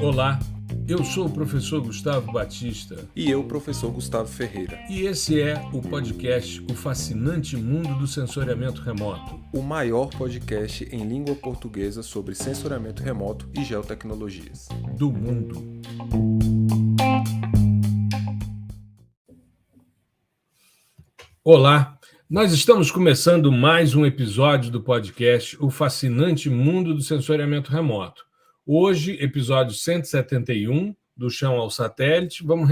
Olá, eu sou o professor Gustavo Batista E eu, professor Gustavo Ferreira. e esse é o podcast O Fascinante Mundo do Sensoriamento Remoto. O maior podcast em língua portuguesa sobre sensoriamento remoto e geotecnologias. Do mundo. Olá, nós estamos começando mais um episódio do podcast O Fascinante Mundo do Sensoriamento Remoto. Hoje, episódio 171, do chão ao satélite, vamos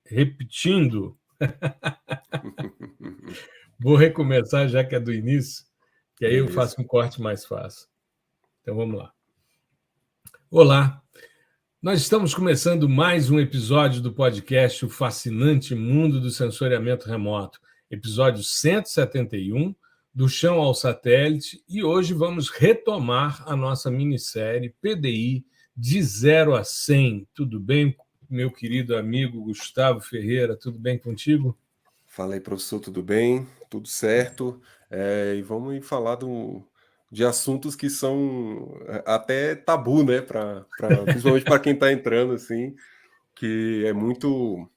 repetindo. Vou recomeçar já que é do início, que aí eu faço um corte mais fácil. Então vamos lá. Olá, nós estamos começando mais um episódio do podcast O Fascinante Mundo do Sensoriamento Remoto, episódio 171, do chão ao satélite, e hoje vamos retomar a nossa minissérie PDI de 0 a 100. Tudo bem, meu querido amigo Gustavo Ferreira? Tudo bem contigo? Fala aí, professor, tudo bem? Tudo certo? E vamos falar de assuntos que são até tabu, né? Principalmente para quem está entrando, assim, que é muito.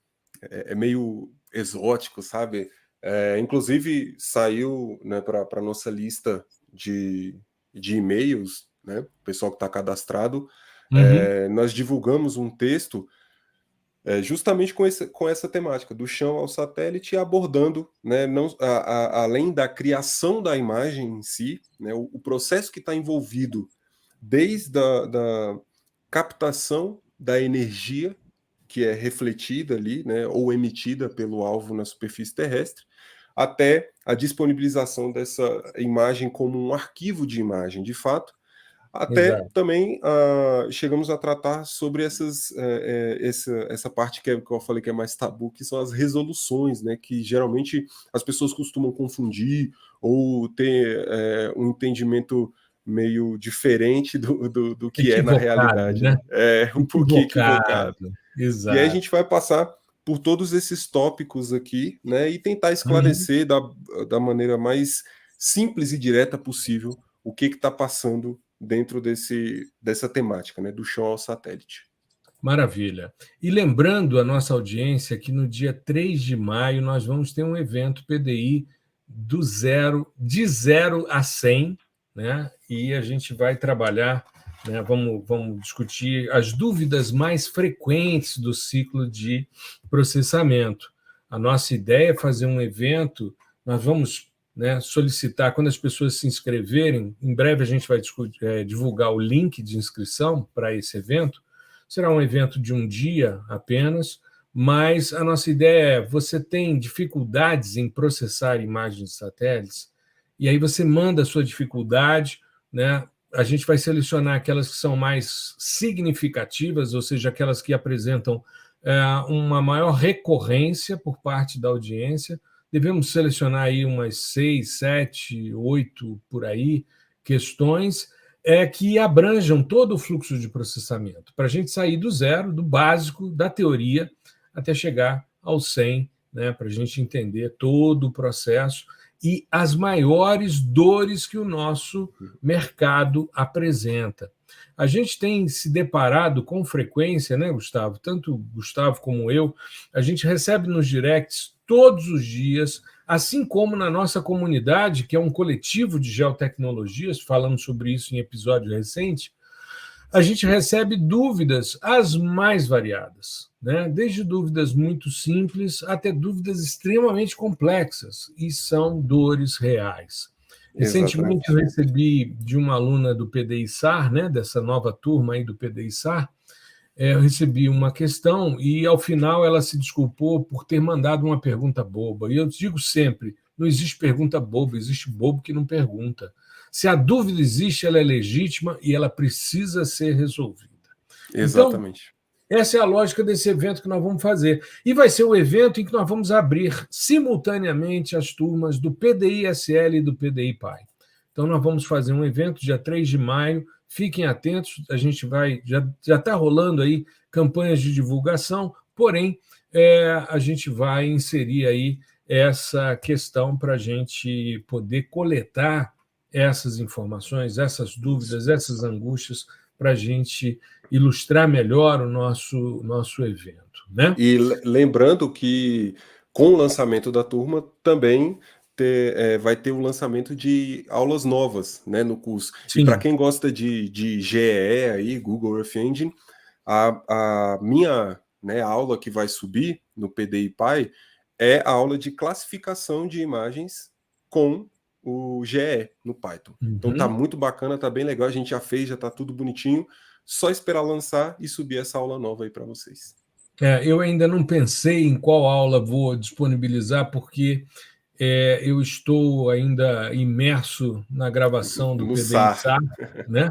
É meio exótico, sabe? Inclusive, saiu, né, para a nossa lista de e-mails, né? O pessoal que está cadastrado, nós divulgamos um texto. Justamente com essa temática, do chão ao satélite, abordando, né, não, além da criação da imagem em si, né, o processo que está envolvido desde da captação da energia que é refletida ali, né, ou emitida pelo alvo na superfície terrestre, até a disponibilização dessa imagem como um arquivo de imagem, de fato, até Exato. também chegamos a tratar sobre essa parte que eu falei que é mais tabu, que são as resoluções, né? Que geralmente as pessoas costumam confundir ou ter um entendimento meio diferente do que é na Equivocado, realidade, né? né? É um pouquinho equivocado. Equivocado, E aí a exato. gente vai passar por todos esses tópicos aqui, né? E tentar Uhum. esclarecer da maneira mais simples e direta possível o que está passando dentro dessa temática, né, do chão ao satélite. Maravilha. E lembrando a nossa audiência que no dia 3 de maio nós vamos ter um evento PDI de 0 a 100, né? E a gente vai trabalhar, né? Vamos discutir as dúvidas mais frequentes do ciclo de processamento. A nossa ideia é fazer um evento, nós vamos, né, solicitar, quando as pessoas se inscreverem, em breve a gente vai divulgar o link de inscrição para esse evento. Será um evento de um dia apenas, mas a nossa ideia é: você tem dificuldades em processar imagens de satélites, e aí você manda a sua dificuldade, né? A gente vai selecionar aquelas que são mais significativas, ou seja, aquelas que apresentam uma maior recorrência por parte da audiência. Devemos selecionar aí umas 6, 7, 8 por aí questões que abranjam todo o fluxo de processamento, para a gente sair do zero, do básico, da teoria, até chegar ao 100, né, para a gente entender todo o processo e as maiores dores que o nosso mercado apresenta. A gente tem se deparado com frequência, né, Gustavo? Tanto o Gustavo como eu, a gente recebe nos directs todos os dias, assim como na nossa comunidade, que é um coletivo de geotecnologias, falamos sobre isso em episódio recente, a gente recebe dúvidas as mais variadas, né? Desde dúvidas muito simples até dúvidas extremamente complexas, e são dores reais. Recentemente eu Exatamente. recebi de uma aluna do PDI-SAR, né, dessa nova turma aí do PDI-SAR, eu recebi uma questão e, ao final, ela se desculpou por ter mandado uma pergunta boba. E eu digo sempre: não existe pergunta boba, existe bobo que não pergunta. Se a dúvida existe, ela é legítima e ela precisa ser resolvida. Então, Exatamente. essa é a lógica desse evento que nós vamos fazer. E vai ser o evento em que nós vamos abrir simultaneamente as turmas do PDI-SL e do PDI-PAI. Então, nós vamos fazer um evento dia 3 de maio. Fiquem atentos, a gente vai. Já está rolando aí campanhas de divulgação, porém, a gente vai inserir aí essa questão para a gente poder coletar essas informações, essas Isso. dúvidas, essas angústias, para a gente ilustrar melhor o nosso evento, né? E lembrando que com o lançamento da turma também vai ter o lançamento de aulas novas, né, no curso. E para Sim. quem gosta de GEE aí, Google Earth Engine, a minha, né, aula que vai subir no PDI Pai é a aula de classificação de imagens com o GE no Python. Então tá muito bacana, tá bem legal, a gente já fez, já tá tudo bonitinho, só esperar lançar e subir essa aula nova aí para vocês. Eu ainda não pensei em qual aula vou disponibilizar, porque eu estou ainda imerso na gravação do No PDI SAR. SAR, né?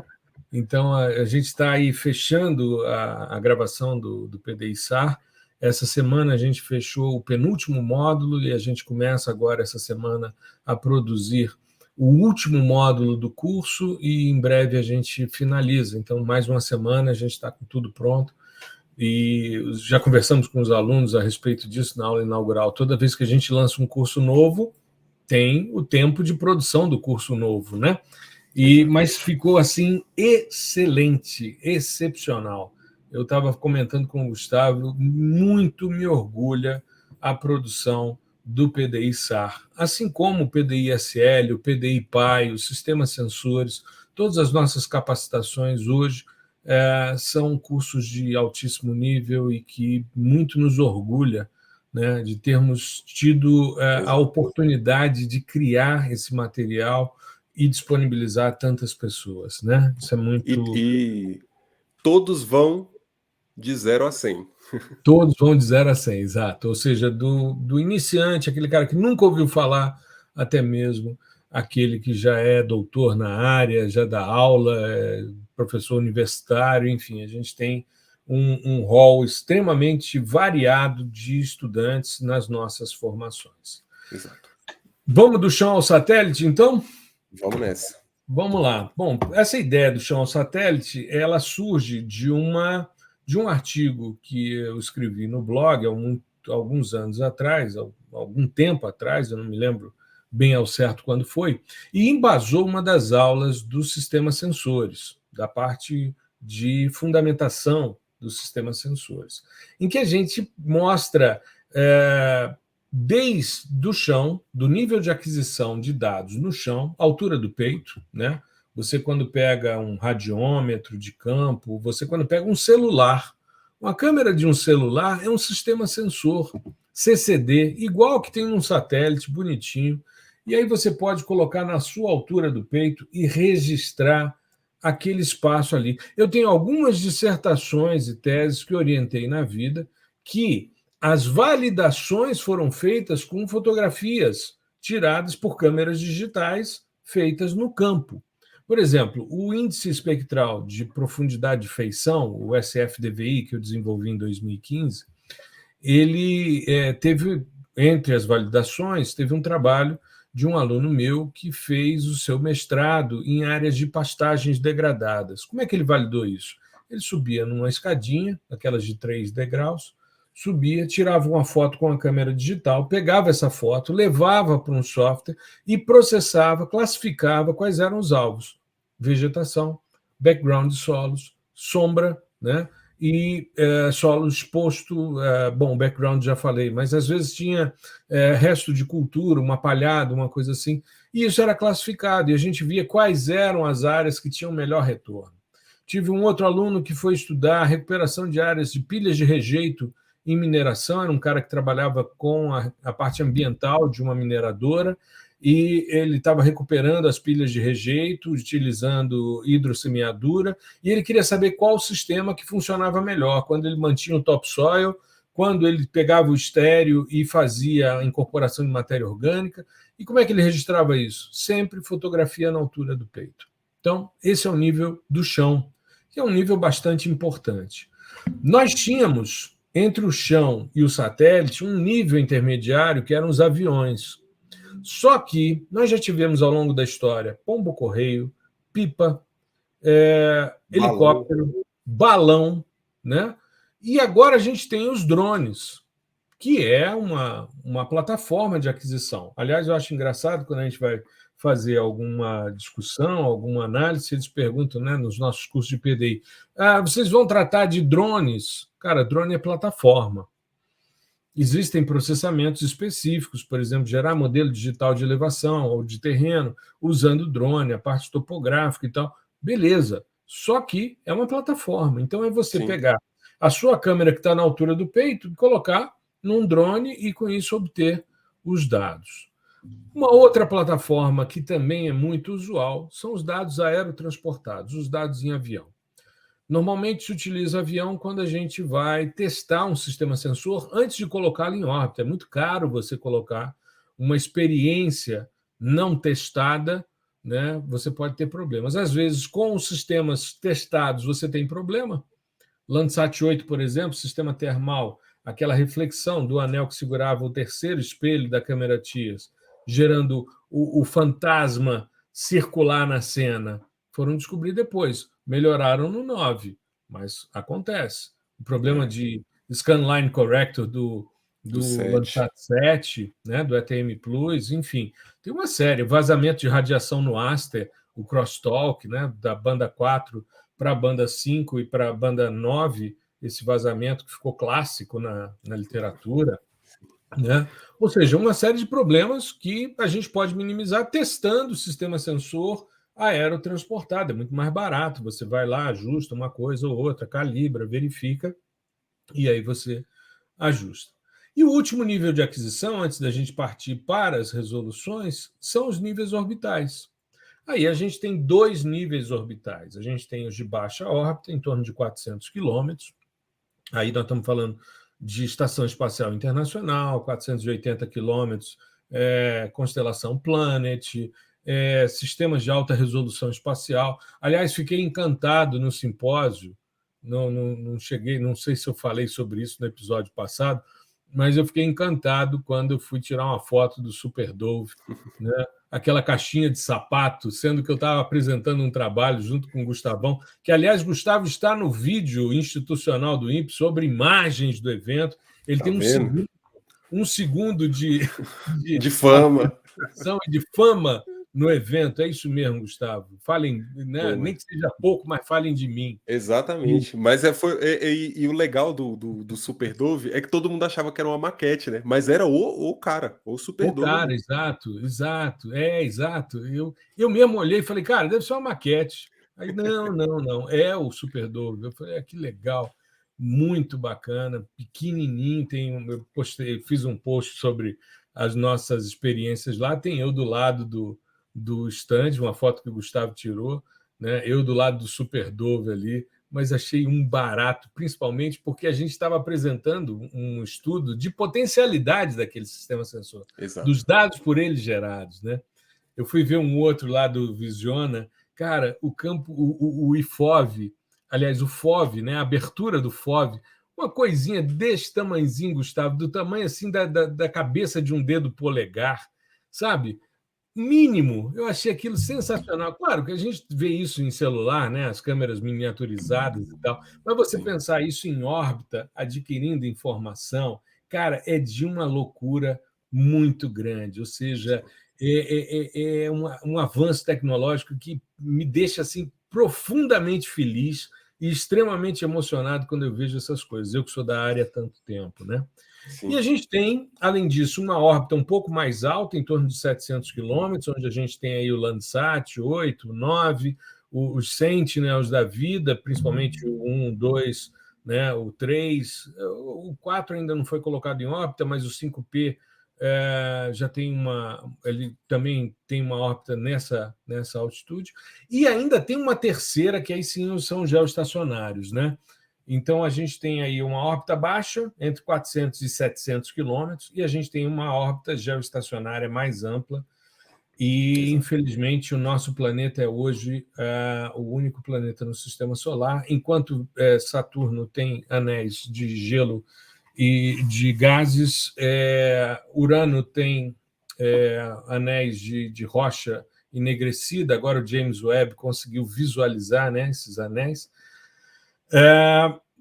Então, a gente está aí fechando a gravação do PDI SAR. Essa semana a gente fechou o penúltimo módulo e a gente começa agora, essa semana, a produzir o último módulo do curso e em breve a gente finaliza. Então, mais uma semana, a gente está com tudo pronto. E já conversamos com os alunos a respeito disso na aula inaugural. Toda vez que a gente lança um curso novo, tem o tempo de produção do curso novo, né? Mas ficou assim excelente, excepcional. Eu estava comentando com o Gustavo, muito me orgulha a produção do PDI SAR, assim como o PDI SL, o PDI PAI, os sistemas sensores, todas as nossas capacitações hoje são cursos de altíssimo nível e que muito nos orgulha, né, de termos tido a oportunidade de criar esse material e disponibilizar tantas pessoas, né? Isso é muito. E todos vão de 0 a 100. Todos vão de 0 a 100, exato. Ou seja, do iniciante, aquele cara que nunca ouviu falar, até mesmo aquele que já é doutor na área, já dá aula, é professor universitário, enfim, a gente tem um rol extremamente variado de estudantes nas nossas formações. Exato. Vamos do chão ao satélite, então? Vamos nessa. Vamos lá. Bom, essa ideia do chão ao satélite, ela surge de um artigo que eu escrevi no blog há alguns anos atrás, algum tempo atrás, eu não me lembro bem ao certo quando foi, e embasou uma das aulas dos sistemas sensores, da parte de fundamentação dos sistemas sensores, em que a gente mostra desde o chão, do nível de aquisição de dados no chão, altura do peito, né? Você, quando pega um radiômetro de campo, você, quando pega um celular, uma câmera de um celular é um sistema sensor CCD, igual que tem um satélite bonitinho, e aí você pode colocar na sua altura do peito e registrar aquele espaço ali. Eu tenho algumas dissertações e teses que orientei na vida que as validações foram feitas com fotografias tiradas por câmeras digitais feitas no campo. Por exemplo, o índice espectral de profundidade de feição, o SFDVI, que eu desenvolvi em 2015, ele teve, entre as validações, teve um trabalho de um aluno meu que fez o seu mestrado em áreas de pastagens degradadas. Como é que ele validou isso? Ele subia numa escadinha, aquelas de 3 degraus, subia, tirava uma foto com a câmera digital, pegava essa foto, levava para um software e processava, classificava quais eram os alvos: vegetação, background de solos, sombra, né? E solo exposto, bom, background já falei, mas às vezes tinha resto de cultura, uma palhada, uma coisa assim, e isso era classificado, e a gente via quais eram as áreas que tinham melhor retorno. Tive um outro aluno que foi estudar a recuperação de áreas de pilhas de rejeito em mineração, era um cara que trabalhava com a parte ambiental de uma mineradora, e ele estava recuperando as pilhas de rejeito, utilizando hidrossemeadura, e ele queria saber qual o sistema que funcionava melhor, quando ele mantinha o topsoil, quando ele pegava o estéreo e fazia a incorporação de matéria orgânica. E como é que ele registrava isso? Sempre fotografia na altura do peito. Então, esse é o nível do chão, que é um nível bastante importante. Nós tínhamos, entre o chão e o satélite, um nível intermediário, que eram os aviões. Só que nós já tivemos ao longo da história pombo-correio, pipa, helicóptero, balão, né? E agora a gente tem os drones, que é uma plataforma de aquisição. Aliás, eu acho engraçado quando a gente vai fazer alguma discussão, alguma análise, eles perguntam, né, nos nossos cursos de PDI, vocês vão tratar de drones? Cara, drone é plataforma. Existem processamentos específicos, por exemplo, gerar modelo digital de elevação ou de terreno, usando drone, a parte topográfica e tal. Beleza. Só que é uma plataforma. Então, é você pegar a sua câmera que está na altura do peito e colocar num drone e, com isso, obter os dados. Uma outra plataforma que também é muito usual são os dados aerotransportados, os dados em avião. Normalmente se utiliza avião quando a gente vai testar um sistema sensor antes de colocá-lo em órbita. É muito caro você colocar uma experiência não testada, né? Você pode ter problemas. Às vezes, com os sistemas testados, você tem problema. Landsat 8, por exemplo, sistema termal, aquela reflexão do anel que segurava o terceiro espelho da câmera TIAS, gerando o fantasma circular na cena, foram descobrir depois. Melhoraram no 9, mas acontece. O problema de scanline corrector do Landsat 7, né, do ETM Plus, enfim, tem uma série. Vazamento de radiação no Aster, o crosstalk, né, da banda 4 para a banda 5 e para a banda 9, esse vazamento que ficou clássico na literatura. Né? Ou seja, uma série de problemas que a gente pode minimizar testando o sistema sensor aerotransportado. É muito mais barato. Você vai lá, ajusta uma coisa ou outra, calibra, verifica, e aí você ajusta. E o último nível de aquisição, antes da gente partir para as resoluções, são os níveis orbitais. Aí a gente tem 2 níveis orbitais. A gente tem os de baixa órbita, em torno de 400 quilômetros. Aí nós estamos falando de Estação Espacial Internacional, 480 quilômetros, constelação Planet, sistemas de alta resolução espacial. Aliás, fiquei encantado no simpósio, não cheguei, não sei se eu falei sobre isso no episódio passado, mas eu fiquei encantado quando eu fui tirar uma foto do Super Dove, né? Aquela caixinha de sapato, sendo que eu estava apresentando um trabalho junto com o Gustavão, que, aliás, Gustavo está no vídeo institucional do INPE sobre imagens do evento. Ele tem um segundo de fama. E de fama no evento. É isso mesmo, Gustavo. Falem, né? Nem que seja pouco, mas falem de mim. Exatamente. Mas e o legal do Super Dove é que todo mundo achava que era uma maquete, né? Mas era o cara, o Super Dove. O cara, exato. Exato. Eu mesmo olhei e falei, cara, deve ser uma maquete. Aí, não, é o Super Dove. Eu falei, que legal, muito bacana, pequenininho. Fiz um post sobre as nossas experiências lá. Tem eu do lado do stand, uma foto que o Gustavo tirou, né? Eu do lado do Super Dove ali, mas achei um barato, principalmente porque a gente estava apresentando um estudo de potencialidades daquele sistema sensor, dos dados por ele gerados. Né? Eu fui ver um outro lá do Visiona, cara, o campo, o IFOV, aliás, o FOV, né? A abertura do FOV, uma coisinha desse tamanhozinho, Gustavo, do tamanho assim da cabeça de um dedo polegar, sabe? Mínimo, eu achei aquilo sensacional. Claro que a gente vê isso em celular, né? As câmeras miniaturizadas e tal, mas você pensar isso em órbita, adquirindo informação, cara, é de uma loucura muito grande. Ou seja, é um avanço tecnológico que me deixa assim profundamente feliz e extremamente emocionado quando eu vejo essas coisas. Eu que sou da área há tanto tempo, né? Sim. E a gente tem, além disso, uma órbita um pouco mais alta, em torno de 700 quilômetros, onde a gente tem aí o Landsat 8, 9, os Sentinels da vida, principalmente o 1, 2, né, o 3. O 4 ainda não foi colocado em órbita, mas o 5P já tem ele também tem uma órbita nessa altitude. E ainda tem uma terceira, que aí sim são geoestacionários, né? Então, a gente tem aí uma órbita baixa, entre 400 e 700 quilômetros, e a gente tem uma órbita geoestacionária mais ampla. E, infelizmente, o nosso planeta é hoje o único planeta no sistema solar. Enquanto Saturno tem anéis de gelo e de gases, Urano tem anéis de rocha enegrecida. Agora o James Webb conseguiu visualizar, né, esses anéis.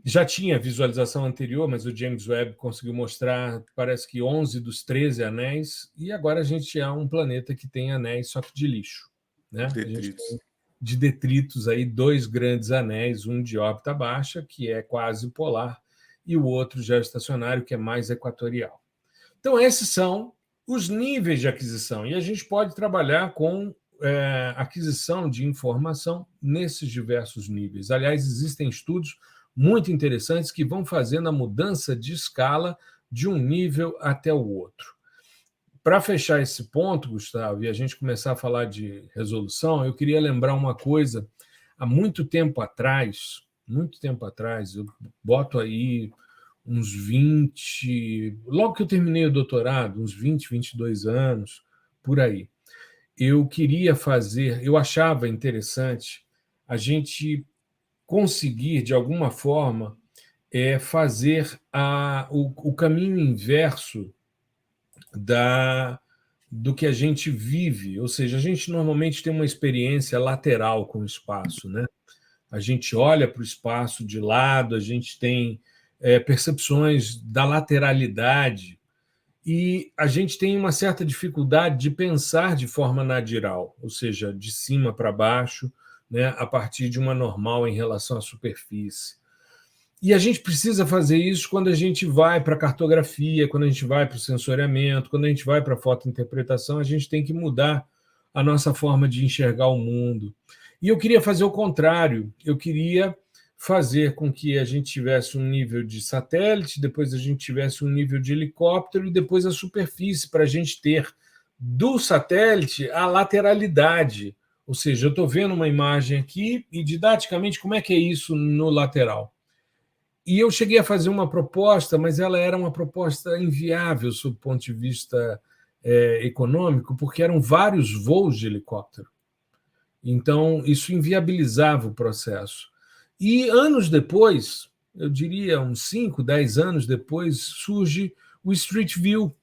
Já tinha visualização anterior, mas o James Webb conseguiu mostrar, parece que 11 dos 13 anéis, e agora a gente é um planeta que tem anéis, só que de lixo. Né? A gente tem Detritos. de detritos aí 2 grandes anéis, um de órbita baixa, que é quase polar, e o outro geoestacionário, que é mais equatorial. Então, esses são os níveis de aquisição, e a gente pode trabalhar com aquisição de informação nesses diversos níveis. Aliás, existem estudos muito interessantes que vão fazendo a mudança de escala de um nível até o outro. Para fechar esse ponto, Gustavo, e a gente começar a falar de resolução, eu queria lembrar uma coisa. Há muito tempo atrás, eu boto aí uns 20, logo que eu terminei o doutorado, uns 20, 22 anos, por aí, eu achava interessante a gente conseguir, de alguma forma, fazer o caminho inverso do que a gente vive. Ou seja, a gente normalmente tem uma experiência lateral com o espaço, né? A gente olha para o espaço de lado, a gente tem percepções da lateralidade e a gente tem uma certa dificuldade de pensar de forma nadiral, ou seja, de cima para baixo, né, a partir de uma normal em relação à superfície. E a gente precisa fazer isso quando a gente vai para a cartografia, quando a gente vai para o sensoriamento, quando a gente vai para a fotointerpretação, a gente tem que mudar a nossa forma de enxergar o mundo. E eu queria fazer o contrário, eu queria fazer com que a gente tivesse um nível de satélite, depois a gente tivesse um nível de helicóptero e depois a superfície, para a gente ter do satélite a lateralidade. Ou seja, eu estou vendo uma imagem aqui e, didaticamente, como é que é isso no lateral? E eu cheguei a fazer uma proposta, mas ela era uma proposta inviável sob o ponto de vista econômico, porque eram vários voos de helicóptero. Então, isso inviabilizava o processo. E anos depois, eu diria uns 5, 10 anos depois, surge o Street View,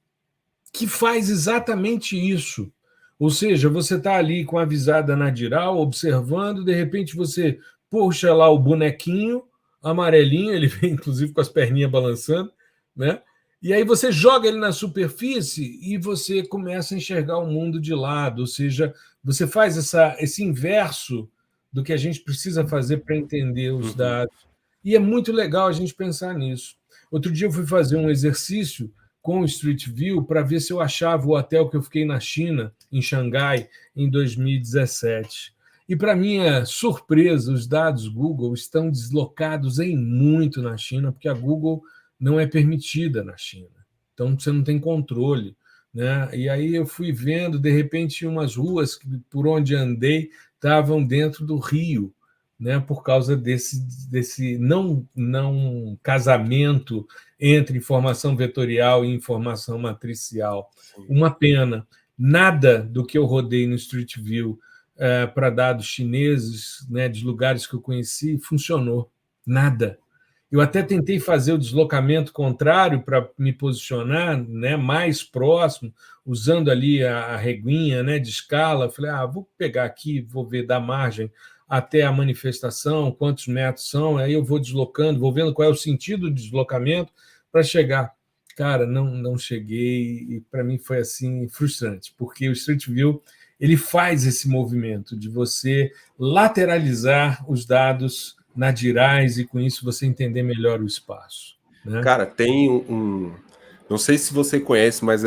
que faz exatamente isso. Ou seja, você está ali com a visada nadiral, observando, de repente você puxa lá o bonequinho amarelinho, ele vem inclusive com as perninhas balançando, né? E aí você joga ele na superfície e você começa a enxergar o mundo de lado, ou seja, você faz esse inverso do que a gente precisa fazer para entender os dados. E é muito legal a gente pensar nisso. Outro dia eu fui fazer um exercício com o Street View para ver se eu achava o hotel que eu fiquei na China, em Xangai, em 2017. E, para minha surpresa, os dados Google estão deslocados em muito na China, porque a Google não é permitida na China. Então, você não tem controle. Né? E aí eu fui vendo, de repente, umas ruas por onde andei estavam dentro do rio, né? Por causa desse não casamento entre informação vetorial e informação matricial. Sim. Uma pena. Nada do que eu rodei no Street View para dados chineses, né, de lugares que eu conheci, funcionou. Nada. Eu até tentei fazer o deslocamento contrário para me posicionar, né, mais próximo, usando ali a reguinha, né, de escala. Falei, vou pegar aqui, vou ver da margem até a manifestação, quantos metros são, aí eu vou deslocando, vou vendo qual é o sentido do deslocamento para chegar. Cara, não cheguei, e para mim foi assim frustrante, porque o Street View ele faz esse movimento de você lateralizar os dados nadirais e, com isso, você entender melhor o espaço. Né? Cara, tem não sei se você conhece, mas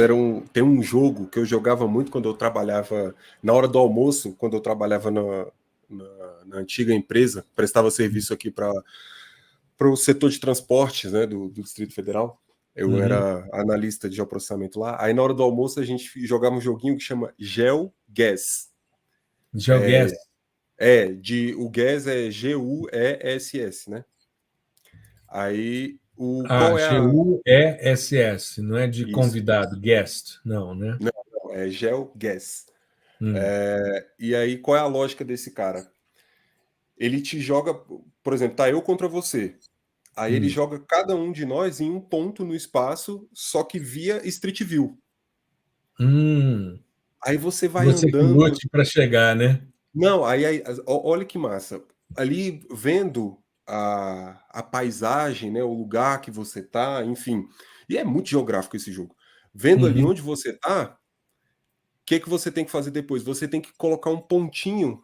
tem um jogo que eu jogava muito quando eu trabalhava na hora do almoço, quando eu trabalhava na antiga empresa, prestava serviço aqui para o setor de transportes, né, do Distrito Federal. Eu era analista de geoprocessamento lá. Aí na hora do almoço a gente jogava um joguinho que chama GeoGuess. GeoGuess. O Guess é Guess, né? Aí qual é GUESS, não é de Isso. Convidado, guest, não, né? Não, é GeoGuess. E aí, qual é a lógica desse cara? Ele te joga, por exemplo, tá eu contra você. Aí ele joga cada um de nós em um ponto no espaço, só que via Street View. Aí você vai você andando. Você para chegar, né? Não, olha que massa. Ali vendo a paisagem, né, o lugar que você tá, enfim. E é muito geográfico esse jogo. Vendo ali Uhum. onde você tá, o que você tem que fazer depois? Você tem que colocar um pontinho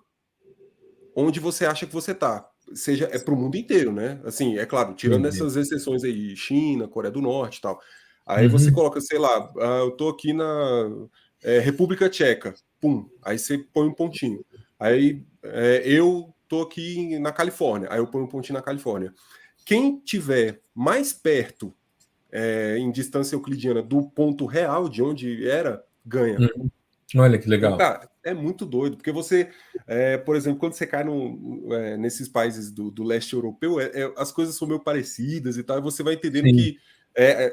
onde você acha que você tá. Seja é para o mundo inteiro, né? Assim, é claro, tirando Entendi. essas exceções aí, China, Coreia do Norte e tal. Aí você Uhum. coloca, sei lá, eu tô aqui na República Tcheca. Pum, aí você põe um pontinho. Aí eu tô aqui na Califórnia. Aí eu ponho um pontinho na Califórnia. Quem tiver mais perto, em distância euclidiana, do ponto real de onde era, ganha. Uhum. Olha que Então, legal. cara, é muito doido, porque você, por exemplo, quando você cai nesses países do leste europeu, as coisas são meio parecidas e tal, e você vai entendendo Sim. que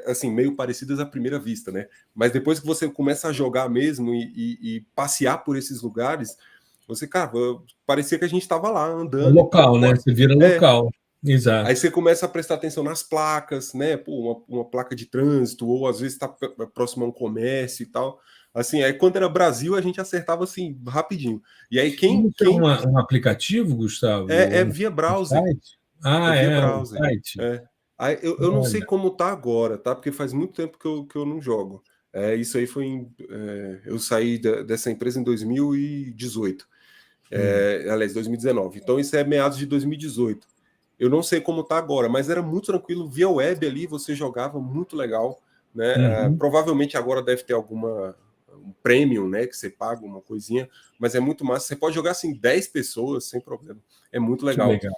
assim, meio parecidas à primeira vista, né? Mas depois que você começa a jogar mesmo e passear por esses lugares, você, cara, parecia que a gente estava lá É andando e tal. local, né? Você vira É, local. Aí Exato. você começa a prestar atenção nas placas, né? Pô, uma placa de trânsito, ou às vezes está próximo a um comércio e tal. Assim, aí quando era Brasil, a gente acertava assim, rapidinho. E aí E isso é um aplicativo, Gustavo? é Um via um browser. site? É Ah, via é um browser. site. É. Aí eu não sei Olha. como tá agora, tá? Porque faz muito tempo que eu não jogo. Isso aí foi eu saí dessa empresa em 2018. Aliás, 2019. Então isso é meados de 2018. Eu não sei como tá agora, mas era muito tranquilo. Via web ali, você jogava muito legal, né? Uhum. Provavelmente agora deve ter um premium, né? Que você paga uma coisinha, mas é muito massa. Você pode jogar assim 10 pessoas sem problema. É muito Que legal. legal.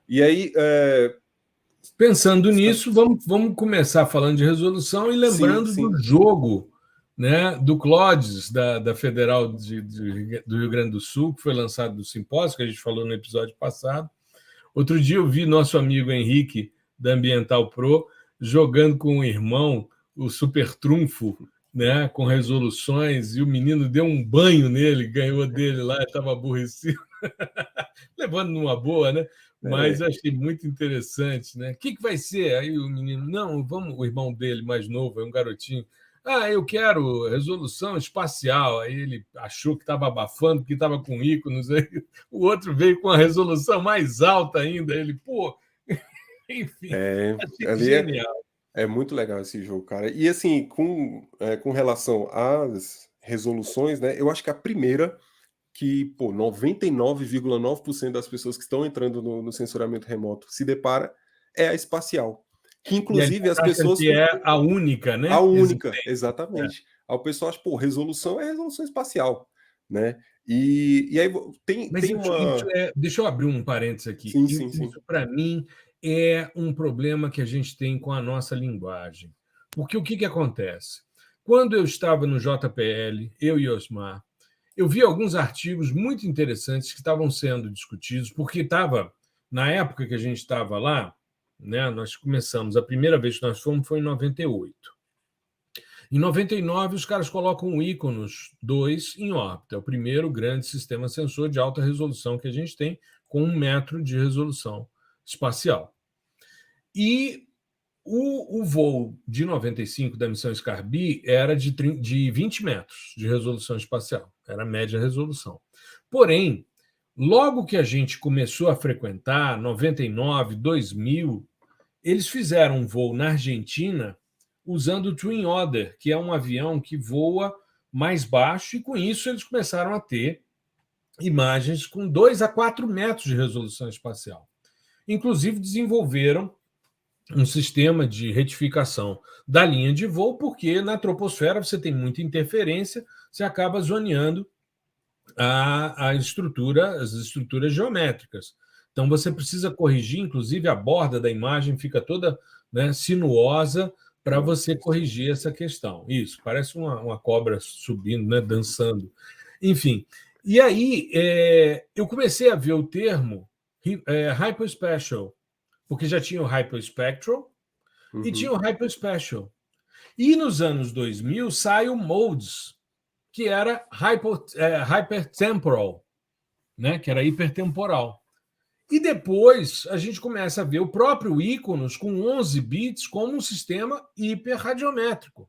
E aí, Pensando nisso, vamos começar falando de resolução e sim, lembrando do sim. jogo, né, do CLODES, da Federal do Rio Grande do Sul, que foi lançado no simpósio, que a gente falou no episódio passado. Outro dia eu vi nosso amigo Henrique, da Ambiental Pro, jogando com o irmão o Super Trunfo, né, com resoluções, e o menino deu um banho nele, ganhou dele lá, estava aborrecido, levando numa boa, né? Mas É, eu achei muito interessante, né? O que vai ser? Aí o menino, não, vamos, o irmão dele mais novo, é um garotinho. Ah, eu quero resolução espacial. Aí ele achou que estava abafando, que estava com ícones. Aí o outro veio com a resolução mais alta ainda. Ele, pô, enfim, achei ali genial. é muito legal esse jogo, cara. E assim, com relação às resoluções, né? Eu acho que a primeira que, pô, 99,9% das pessoas que estão entrando no sensoramento remoto se depara é a espacial. Que E aliás, inclusive as acham pessoas que é ficam a única, a né? única, Existente. É. exatamente. Aí o pessoal acha, pô, resolução é resolução espacial, né? E aí Mas tem uma. deixa eu abrir um parênteses aqui. Sim, sim, sim. Isso, para mim, é um problema que a gente tem com a nossa linguagem. Porque o que acontece? Quando eu estava no JPL, eu e Osmar, eu vi alguns artigos muito interessantes que estavam sendo discutidos, porque estava, na época que a gente estava lá, né, nós começamos, a primeira vez que nós fomos foi em 98. Em 99, os caras colocam o Iconos 2 em órbita. É o primeiro grande sistema sensor de alta resolução que a gente tem, com 1 metro de resolução espacial. E o voo de 95 da missão Scarby era de 20 metros de resolução espacial. Era a média resolução. Porém, logo que a gente começou a frequentar, 99, 2000, eles fizeram um voo na Argentina usando o Twin Otter, que é um avião que voa mais baixo, e com isso eles começaram a ter imagens com 2 a 4 metros de resolução espacial. Inclusive, desenvolveram um sistema de retificação da linha de voo, porque na troposfera você tem muita interferência, você acaba zoneando as estruturas geométricas. Então você precisa corrigir, inclusive a borda da imagem fica toda, né, sinuosa para você corrigir essa questão. Isso, parece uma cobra subindo, né, dançando. Enfim, e aí eu comecei a ver o termo hyperspectral, porque já tinha o hyperspectral e tinha Uhum. o hyperspectral. E nos anos 2000 sai o MODES, que era hypertemporal, né? Que era hipertemporal. E depois a gente começa a ver o próprio íconos com 11 bits como um sistema hiperradiométrico.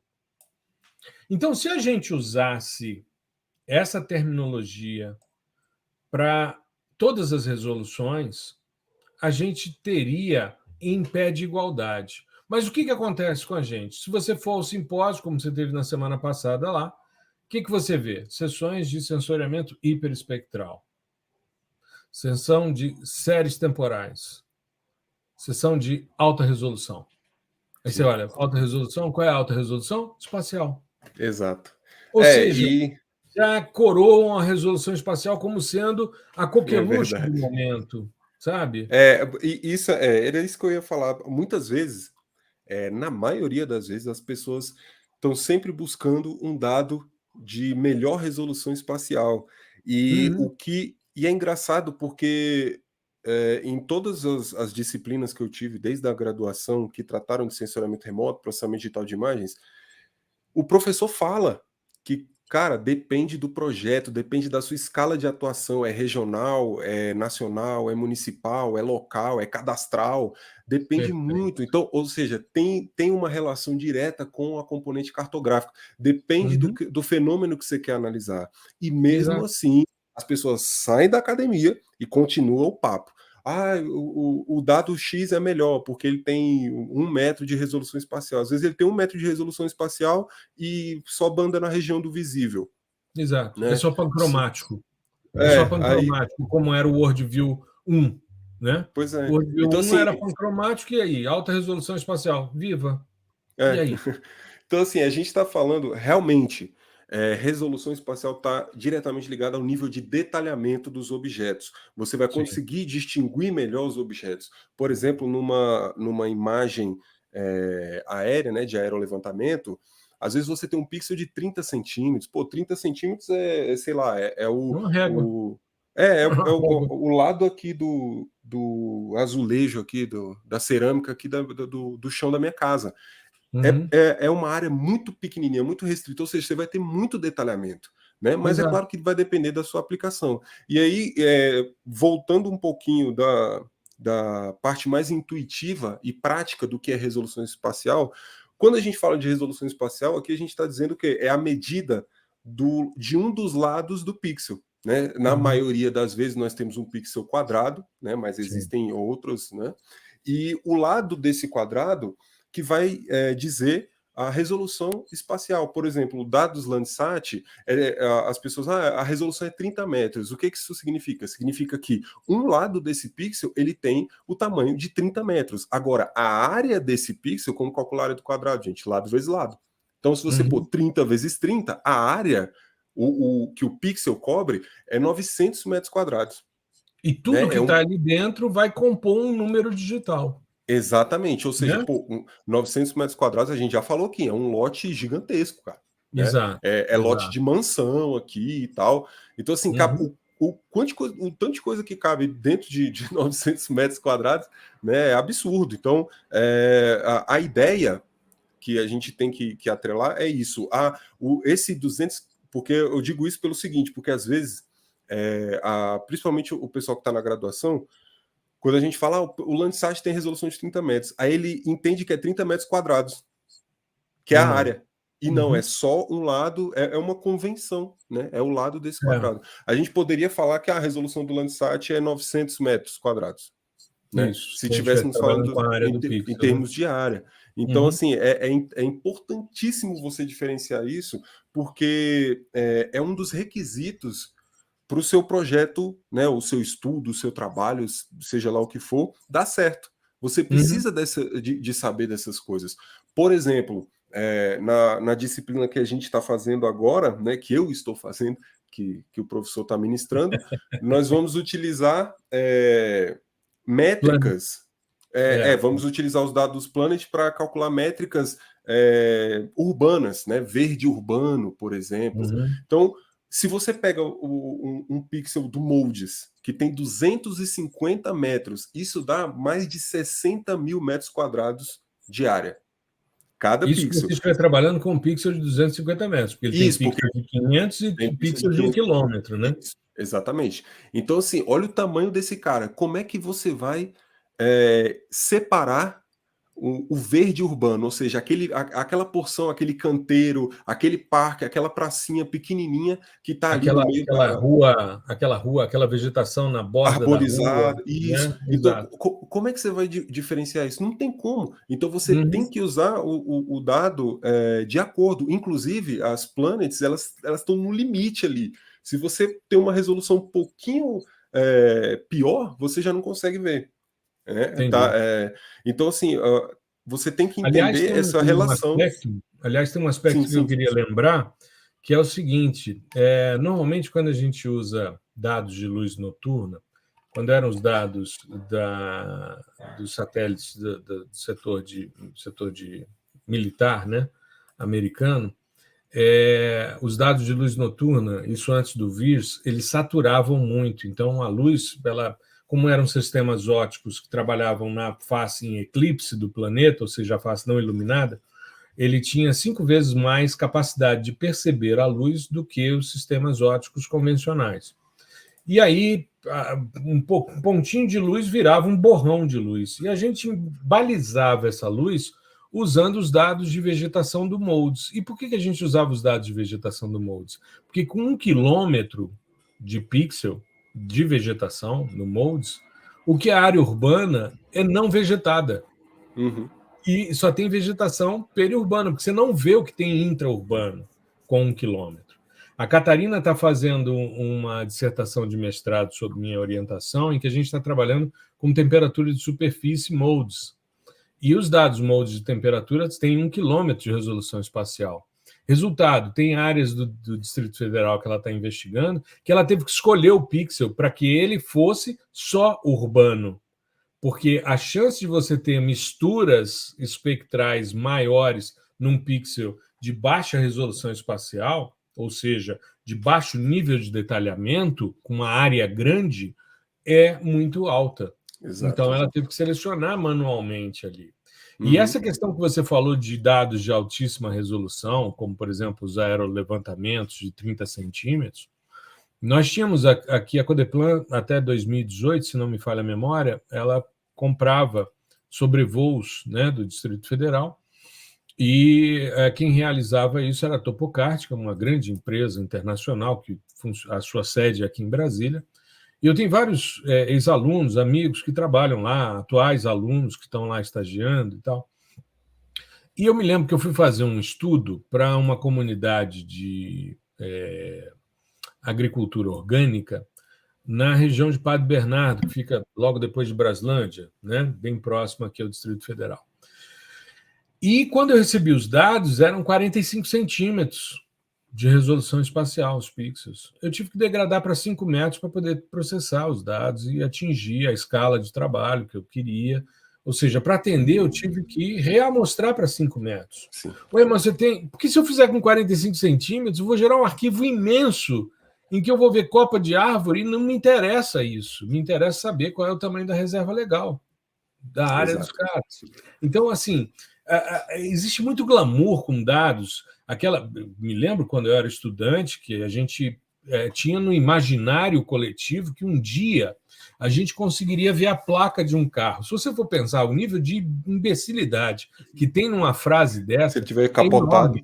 Então, se a gente usasse essa terminologia para todas as resoluções, a gente teria em pé de igualdade. Mas o que acontece com a gente? Se você for ao simpósio, como você teve na semana passada lá, o que você vê? Sessões de sensoriamento hiperespectral, sessão de séries temporais, sessão de alta resolução. Aí você Sim. olha, alta resolução, qual é a alta resolução? Espacial. Exato. Ou seja, já coroam a resolução espacial como sendo a coqueluche do momento, sabe? Era isso que eu ia falar. Muitas vezes, na maioria das vezes, as pessoas estão sempre buscando um dado de melhor resolução espacial. E é engraçado porque em todas as disciplinas que eu tive, desde a graduação, que trataram de sensoriamento remoto, processamento digital de imagens, o professor fala que, cara, depende do projeto, depende da sua escala de atuação, é regional, é nacional, é municipal, é local, é cadastral, depende muito. Então, ou seja, tem uma relação direta com a componente cartográfica, depende do fenômeno que você quer analisar. E mesmo assim, as pessoas saem da academia e continuam o papo. O dado X é melhor, porque ele tem 1 metro de resolução espacial. Às vezes ele tem 1 metro de resolução espacial e só banda na região do visível. Exato. Né? É só pancromático. É só pancromático, como era o WorldView 1. Né? Pois é. O WorldView então, 1 assim, era pancromático, e aí? Alta resolução espacial. Viva! E aí? Então, assim, a gente está falando realmente. Resolução espacial está diretamente ligada ao nível de detalhamento dos objetos. Você vai conseguir distinguir melhor os objetos. Por exemplo, numa imagem aérea, né, de aerolevantamento, às vezes você tem um pixel de 30 centímetros. Pô, 30 centímetros sei lá, o lado aqui do azulejo aqui, da cerâmica aqui do chão da minha casa. É uma área muito pequenininha, muito restrita, ou seja, você vai ter muito detalhamento, né? Mas é claro que vai depender da sua aplicação. E aí, voltando um pouquinho da parte mais intuitiva e prática do que é resolução espacial, quando a gente fala de resolução espacial, aqui a gente está dizendo que é a medida de um dos lados do pixel. Né? Na maioria das vezes nós temos um pixel quadrado, né? Mas existem outros, né? E o lado desse quadrado que vai dizer a resolução espacial. Por exemplo, dados Landsat, as pessoas, a resolução é 30 metros. O que isso significa? Significa que um lado desse pixel ele tem o tamanho de 30 metros. Agora, a área desse pixel, como calcular a área do quadrado, gente? Lado vezes lado. Então, se você pôr 30 vezes 30, a área que o pixel cobre é 900 metros quadrados. E tudo que está ali dentro vai compor um número digital. Exatamente, ou seja, 900 metros quadrados, a gente já falou aqui, é um lote gigantesco, cara. Né? Exato. Lote de mansão aqui e tal. Então, assim, o tanto de coisa que cabe dentro de 900 metros quadrados, né, é absurdo. Então, a ideia que a gente tem que atrelar é isso. Esse 200, porque eu digo isso pelo seguinte, porque às vezes, principalmente o pessoal que está na graduação, quando a gente fala, o Landsat tem resolução de 30 metros, aí ele entende que é 30 metros quadrados, que é a área. E não, é só um lado, é uma convenção, né? É o lado desse quadrado. A gente poderia falar que a resolução do Landsat é 900 metros quadrados. Né? Isso, se estivéssemos falando com a área do pixel, em termos de área. Então, assim, é importantíssimo você diferenciar isso, porque é um dos requisitos para o seu projeto, né, o seu estudo, o seu trabalho, seja lá o que for, dar certo. Você precisa de saber dessas coisas. Por exemplo, na disciplina que a gente está fazendo agora, né, que eu estou fazendo, que o professor está ministrando, nós vamos utilizar métricas. Vamos utilizar os dados Planet para calcular métricas urbanas, né, verde urbano, por exemplo. Então, se você pega um pixel do Moldes, que tem 250 metros, isso dá mais de 60 mil metros quadrados de área. Cada isso pixel. Se você estiver trabalhando com um pixel de 250 metros, porque ele tem pixel de 500 e pixel de 1 quilômetro, né? Isso, exatamente. Então, assim, olha o tamanho desse cara. Como é que você vai separar o verde urbano, ou seja, aquela porção, aquele canteiro, aquele parque, aquela pracinha pequenininha que está ali no meio da Aquela rua, aquela vegetação na borda da rua, arborizada, isso. né? Então, Exato. como é que você vai diferenciar isso? Não tem como. Então, você Uhum. tem que usar o dado de acordo. Inclusive, as planets, elas estão no limite ali. Se você tem uma resolução um pouquinho pior, você já não consegue ver. Entendi. Então, assim, você tem que Aliás, entender essa relação. tem um Sim, aspecto que eu sim. queria lembrar, que é o seguinte: normalmente, quando a gente usa dados de luz noturna, quando eram os dados dos satélites do setor de militar, né, americano, os dados de luz noturna, isso antes do vírus, eles saturavam muito. Então, a luz, como eram sistemas ópticos que trabalhavam na face em eclipse do planeta, ou seja, a face não iluminada, ele tinha 5 vezes mais capacidade de perceber a luz do que os sistemas ópticos convencionais. E aí, um pontinho de luz virava um borrão de luz. E a gente balizava essa luz usando os dados de vegetação do MODES. E por que a gente usava os dados de vegetação do MODES? Porque com 1 quilômetro de pixel de vegetação no MODES, o que é a área urbana é não vegetada. Uhum. E só tem vegetação periurbana, porque você não vê o que tem intraurbano com 1 quilômetro. A Catarina está fazendo uma dissertação de mestrado sobre minha orientação, em que a gente está trabalhando com temperatura de superfície MODES. E os dados MODES de temperatura têm 1 quilômetro de resolução espacial. Resultado, tem áreas do Distrito Federal que ela está investigando que ela teve que escolher o pixel para que ele fosse só urbano, porque a chance de você ter misturas espectrais maiores num pixel de baixa resolução espacial, ou seja, de baixo nível de detalhamento, com uma área grande, é muito alta. Então, Exato. ela teve que selecionar manualmente ali. E Uhum. essa questão que você falou de dados de altíssima resolução, como, por exemplo, os aerolevantamentos de 30 centímetros, nós tínhamos aqui a Codeplan, até 2018, se não me falha a memória, ela comprava sobrevoos, né, do Distrito Federal, e quem realizava isso era a Topocártica, uma grande empresa internacional, que a sua sede é aqui em Brasília. E eu tenho vários ex-alunos, amigos que trabalham lá, atuais alunos que estão lá estagiando e tal. E eu me lembro que eu fui fazer um estudo para uma comunidade de agricultura orgânica na região de Padre Bernardo, que fica logo depois de Braslândia, né? Bem próximo aqui ao Distrito Federal. E quando eu recebi os dados, eram 45 centímetros de resolução espacial, os pixels. Eu tive que degradar para 5 metros para poder processar os dados e atingir a escala de trabalho que eu queria. Ou seja, para atender, eu tive que reamostrar para 5 metros. Sim. Ué, mas você tem. Porque se eu fizer com 45 centímetros, eu vou gerar um arquivo imenso em que eu vou ver copa de árvore e não me interessa isso. Me interessa saber qual é o tamanho da reserva legal, da área dos Exato. caras. Então, assim, existe muito glamour com dados. Me lembro quando eu era estudante que a gente tinha no imaginário coletivo que um dia a gente conseguiria ver a placa de um carro. Se você for pensar, o nível de imbecilidade que tem numa frase Se ele dessa tiver é capotado. enorme.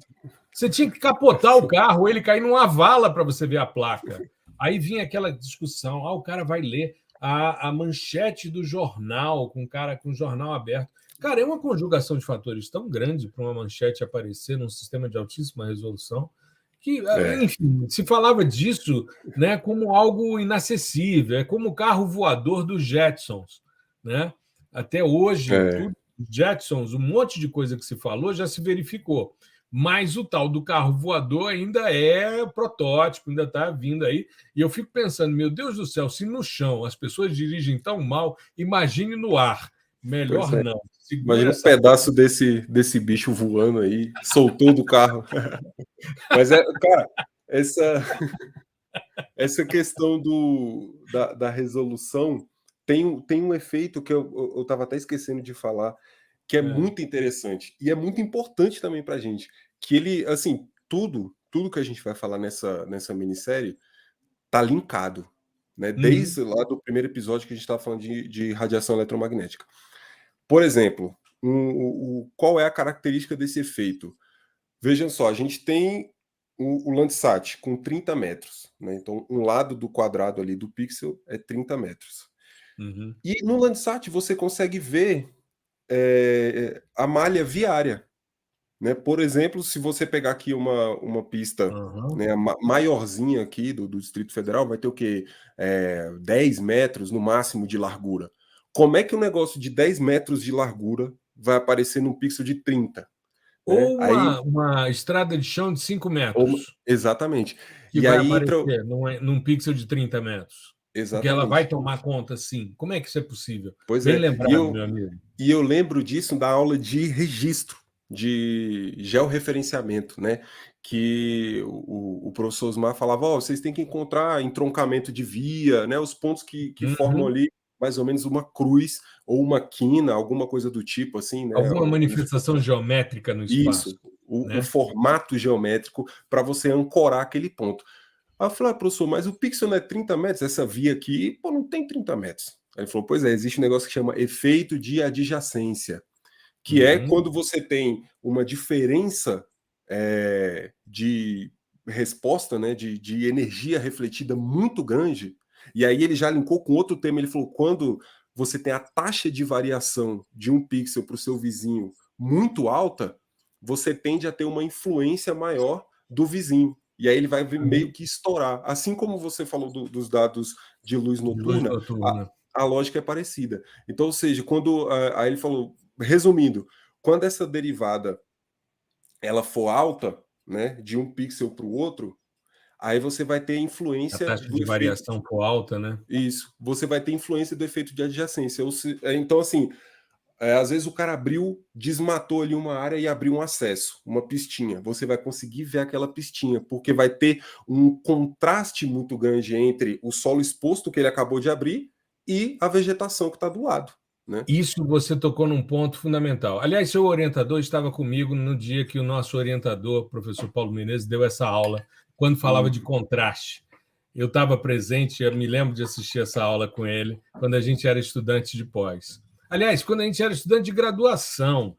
Você tinha que capotar o carro ou ele cair numa vala para você ver a placa. Aí vinha aquela discussão: o cara vai ler a manchete do jornal, com o cara com o jornal aberto. Cara, é uma conjugação de fatores tão grande para uma manchete aparecer num sistema de altíssima resolução que, enfim, se falava disso, né, como algo inacessível, é como o carro voador dos Jetsons, né? Até hoje, tudo Jetsons, um monte de coisa que se falou já se verificou. Mas o tal do carro voador ainda é protótipo, ainda está vindo aí. E eu fico pensando, meu Deus do céu, se no chão as pessoas dirigem tão mal, imagine no ar. Pois Melhor é. não. Segura Imagina um essa. pedaço desse bicho voando aí, soltou do carro. Mas cara, essa questão da resolução tem um efeito que eu estava até esquecendo de falar, que é muito interessante e é muito importante também para a gente, que ele, assim, tudo que a gente vai falar nessa minissérie tá linkado, né? Uhum. Desde lá do primeiro episódio que a gente estava falando de radiação eletromagnética. Por exemplo, qual é a característica desse efeito? Vejam só, a gente tem o Landsat com 30 metros, né? Então, um lado do quadrado ali do pixel é 30 metros. Uhum. E no Landsat você consegue ver a malha viária, né? Por exemplo, se você pegar aqui uma pista, Uhum. né, maiorzinha aqui do Distrito Federal, vai ter o quê? 10 metros no máximo de largura. Como é que um negócio de 10 metros de largura vai aparecer num pixel de 30? Né? Ou Aí, uma estrada de chão de 5 metros, exatamente. que E vai aí entra. aparecer num pixel de 30 metros. Porque ela vai Exatamente. tomar conta, sim. Como é que isso é possível? Pois Bem é. lembrado, meu amigo. E eu lembro disso da aula de registro, de georreferenciamento, né? Que o professor Osmar falava: ó, vocês têm que encontrar entroncamento de via, né? Os pontos que formam Uhum. ali mais ou menos uma cruz ou uma quina, alguma coisa do tipo, assim, né? Alguma manifestação geométrica no espaço, Isso, o né? formato geométrico para você ancorar aquele ponto. Aí eu falei, professor, mas o pixel não é 30 metros? Essa via aqui, pô, não tem 30 metros. Aí ele falou, pois é, existe um negócio que chama efeito de adjacência, que é Uhum. quando você tem uma diferença de resposta, né, de energia refletida muito grande, e aí ele já linkou com outro tema, ele falou, quando você tem a taxa de variação de um pixel para o seu vizinho muito alta, você tende a ter uma influência maior do vizinho. E aí ele vai meio Uhum. que estourar. Assim como você falou dos dados de luz De luz noturna, noturna. a lógica é parecida. Então, ou seja, quando aí ele falou, resumindo, quando essa derivada ela for alta, né, de um pixel para o outro, aí você vai ter A influência taxa do de efeito. variação for alta, né? Isso, você vai ter influência do efeito de adjacência. Então, assim, às vezes o cara abriu, desmatou ali uma área e abriu um acesso, uma pistinha. Você vai conseguir ver aquela pistinha, porque vai ter um contraste muito grande entre o solo exposto que ele acabou de abrir e a vegetação que está do lado, né? Isso você tocou num ponto fundamental. Aliás, seu orientador estava comigo no dia que o nosso orientador, professor Paulo Menezes, deu essa aula, quando falava de Uhum. contraste. Eu estava presente, eu me lembro de assistir essa aula com ele, quando a gente era estudante de pós. Aliás, quando a gente era estudante de graduação,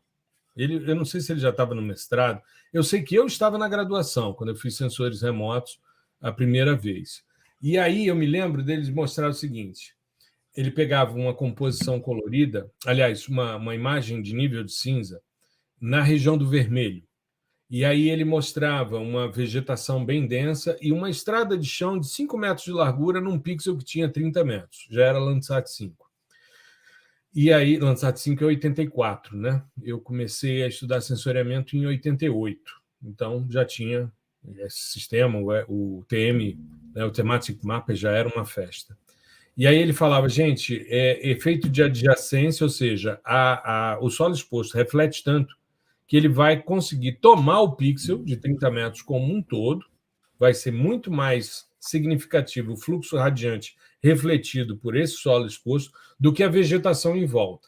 eu não sei se ele já estava no mestrado, eu sei que eu estava na graduação, quando eu fiz sensores remotos a primeira vez. E aí eu me lembro deles mostrar o seguinte: ele pegava uma composição colorida, aliás, uma imagem de nível de cinza, na região do vermelho. E aí ele mostrava uma vegetação bem densa e uma estrada de chão de 5 metros de largura num pixel que tinha 30 metros. Já era Landsat 5. E aí, Landsat 5 é 84, né? Eu comecei a estudar sensoriamento em 88. Então, já tinha esse sistema, o TM, né, o Thematic Mapper já era uma festa. E aí ele falava, gente, efeito de adjacência, ou seja, o solo exposto reflete tanto que ele vai conseguir tomar o pixel de 30 metros como um todo, vai ser muito mais significativo o fluxo radiante refletido por esse solo exposto do que a vegetação em volta.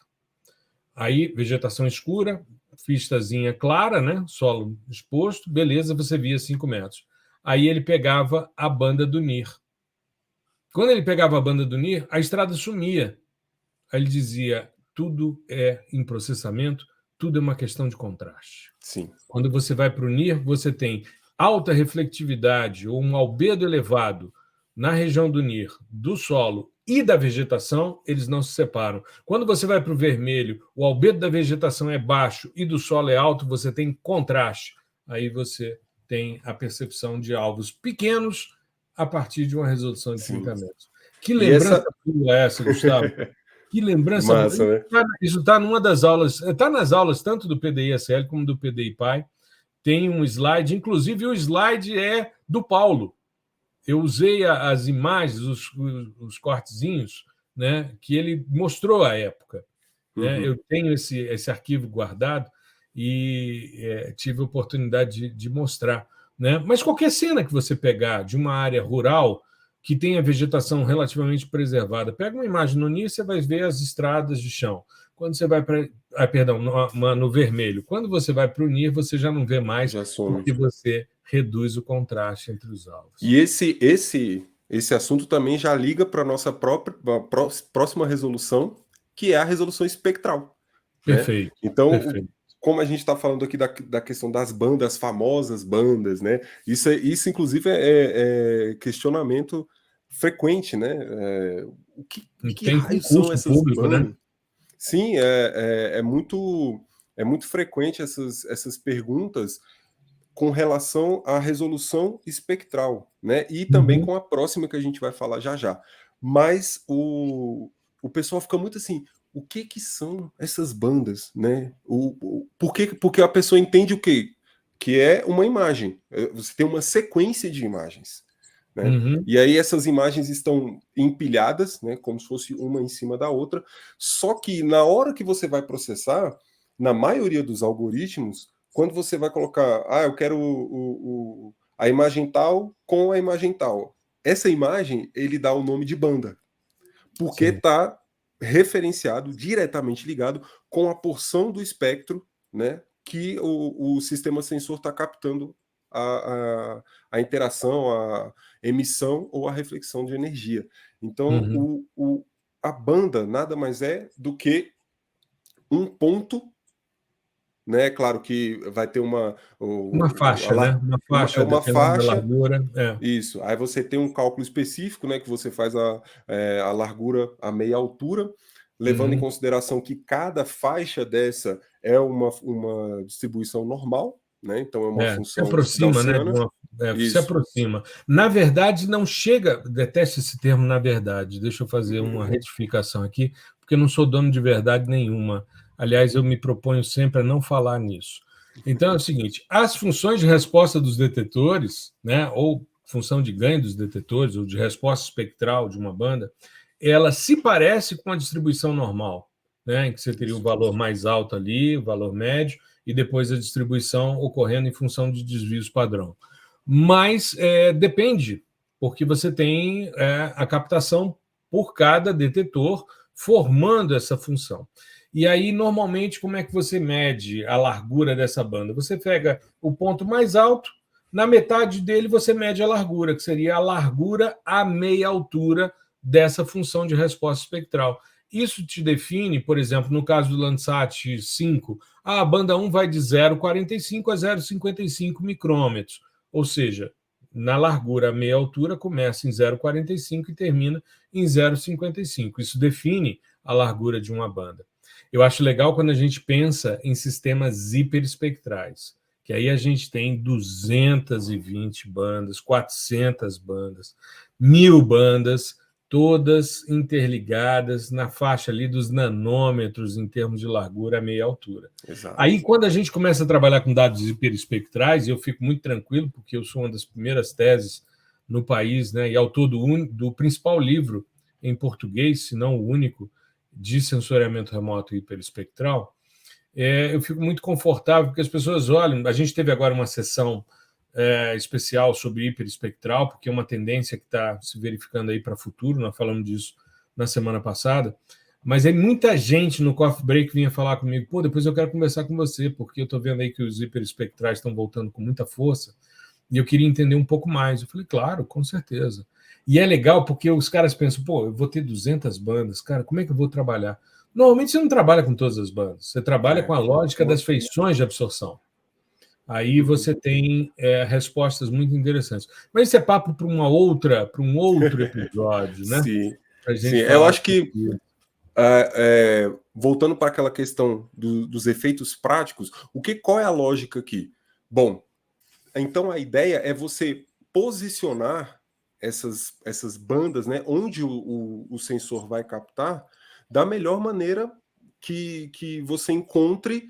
Aí, vegetação escura, pistazinha clara, né? Solo exposto, beleza, você via 5 metros. Aí ele pegava a banda do NIR. Quando ele pegava a banda do NIR, a estrada sumia. Aí ele dizia: tudo é em processamento, tudo é uma questão de contraste. Sim. Quando você vai para o NIR, você tem alta reflectividade ou um albedo elevado na região do NIR, do solo e da vegetação, eles não se separam. Quando você vai para o vermelho, o albedo da vegetação é baixo e do solo é alto, você tem contraste. Aí você tem a percepção de alvos pequenos a partir de uma resolução de Sim. 30 metros. Que E lembrança boa é essa, Gustavo? Que lembrança boa. Massa, né? Isso está numa das aulas, está nas aulas tanto do PDI-SL como do PDI-PAI. Tem um slide, inclusive o slide é do Paulo. Eu usei as imagens, os cortezinhos, né, que ele mostrou à época. Né? Uhum. Eu tenho esse arquivo guardado e tive a oportunidade de mostrar. Né? Mas qualquer cena que você pegar de uma área rural que tenha vegetação relativamente preservada, pega uma imagem no NIR, você vai ver as estradas de chão. Quando você vai para. Perdão, no vermelho. Quando você vai para o NIR, você já não vê mais, Já some. porque você reduz o contraste entre os alvos. E esse assunto também já liga para a nossa próxima resolução, que é a resolução espectral. né? Perfeito, Então, perfeito. como a gente está falando aqui da questão das bandas, famosas bandas, né? Isso inclusive, é questionamento frequente, né? O que Tem raios são concurso essas público, né? bandas? Sim, é muito frequente essas perguntas com relação à resolução espectral, né? E também Uhum, com a próxima que a gente vai falar já já. Mas o pessoal fica muito assim, o que que são essas bandas, né? Porque a pessoa entende o quê? Que é uma imagem. Você tem uma sequência de imagens, né? uhum, E aí essas imagens estão empilhadas, né? Como se fosse uma em cima da outra. Só que na hora que você vai processar, na maioria dos algoritmos, quando você vai colocar, eu quero a imagem tal com a imagem tal. Essa imagem, ele dá o nome de banda, porque sim. está referenciado, diretamente ligado com a porção do espectro, né, que o sistema sensor está captando a, a, a interação, a emissão ou a reflexão de energia. Então, Uhum. a banda nada mais é do que um ponto, né? Claro que vai ter Uma faixa, né? Uma é faixa, uma dependendo da faixa, largura. É. isso. Aí você tem um cálculo específico, né? Que você faz a largura, a meia altura, levando em Uhum. consideração que cada faixa dessa é uma distribuição normal, né? Então é uma Se função aproxima, né? gaussiana. Se Isso. aproxima. Na verdade, não chega. Detesto esse termo, na verdade. Deixa eu fazer uma retificação aqui, porque eu não sou dono de verdade nenhuma. Aliás, eu me proponho sempre a não falar nisso. Então é o seguinte: as funções de resposta dos detetores, né, ou função de ganho dos detetores, ou de resposta espectral de uma banda, ela se parece com a distribuição normal, né, em que você teria o Isso. valor mais alto ali, o valor médio, e depois a distribuição ocorrendo em função de desvios padrão. Mas depende, porque você tem a captação por cada detetor formando essa função. E aí, normalmente, como é que você mede a largura dessa banda? Você pega o ponto mais alto, na metade dele você mede a largura, que seria a largura a meia altura dessa função de resposta espectral. Isso te define, por exemplo, no caso do Landsat 5, a banda 1 vai de 0,45 a 0,55 micrômetros, ou seja, na largura a meia altura começa em 0,45 e termina em 0,55. Isso define a largura de uma banda. Eu acho legal quando a gente pensa em sistemas hiperespectrais, que aí a gente tem 220 bandas, 400 bandas, 1.000 bandas, todas interligadas na faixa ali dos nanômetros em termos de largura a meia altura. Exato. Aí, quando a gente começa a trabalhar com dados hiperespectrais, eu fico muito tranquilo, porque eu sou uma das primeiras teses no país, né, e autor do principal livro em português, se não o único, de sensoriamento remoto hiperespectral. Eu fico muito confortável, porque as pessoas olham. A gente teve agora uma sessão especial sobre hiperespectral, porque é uma tendência que está se verificando aí para o futuro, nós falamos disso na semana passada, mas aí muita gente no Coffee Break vinha falar comigo, pô, depois eu quero conversar com você, porque eu estou vendo aí que os hiperespectrais estão voltando com muita força, e eu queria entender um pouco mais. Eu falei, claro, com certeza. E é legal porque os caras pensam, pô, eu vou ter 200 bandas, cara, como é que eu vou trabalhar? Normalmente você não trabalha com todas as bandas, você trabalha com a lógica das feições de absorção. Aí você tem respostas muito interessantes. Mas isso é papo para um outro episódio, né? Sim, Para a sim. gente Eu falar acho sobre que isso. voltando para aquela questão dos efeitos práticos, qual é a lógica aqui? Bom, então a ideia é você posicionar essas bandas, né, onde o sensor vai captar, da melhor maneira que você encontre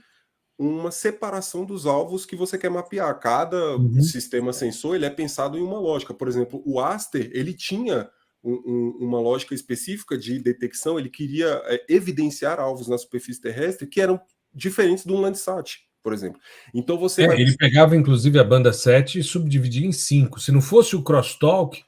uma separação dos alvos que você quer mapear. Cada Uhum. sistema sensor ele é pensado em uma lógica. Por exemplo, o Aster ele tinha uma lógica específica de detecção. Ele queria evidenciar alvos na superfície terrestre que eram diferentes do Landsat, por exemplo. Então você vai. Ele pegava, inclusive, a banda 7 e subdividia em 5. Se não fosse o crosstalk,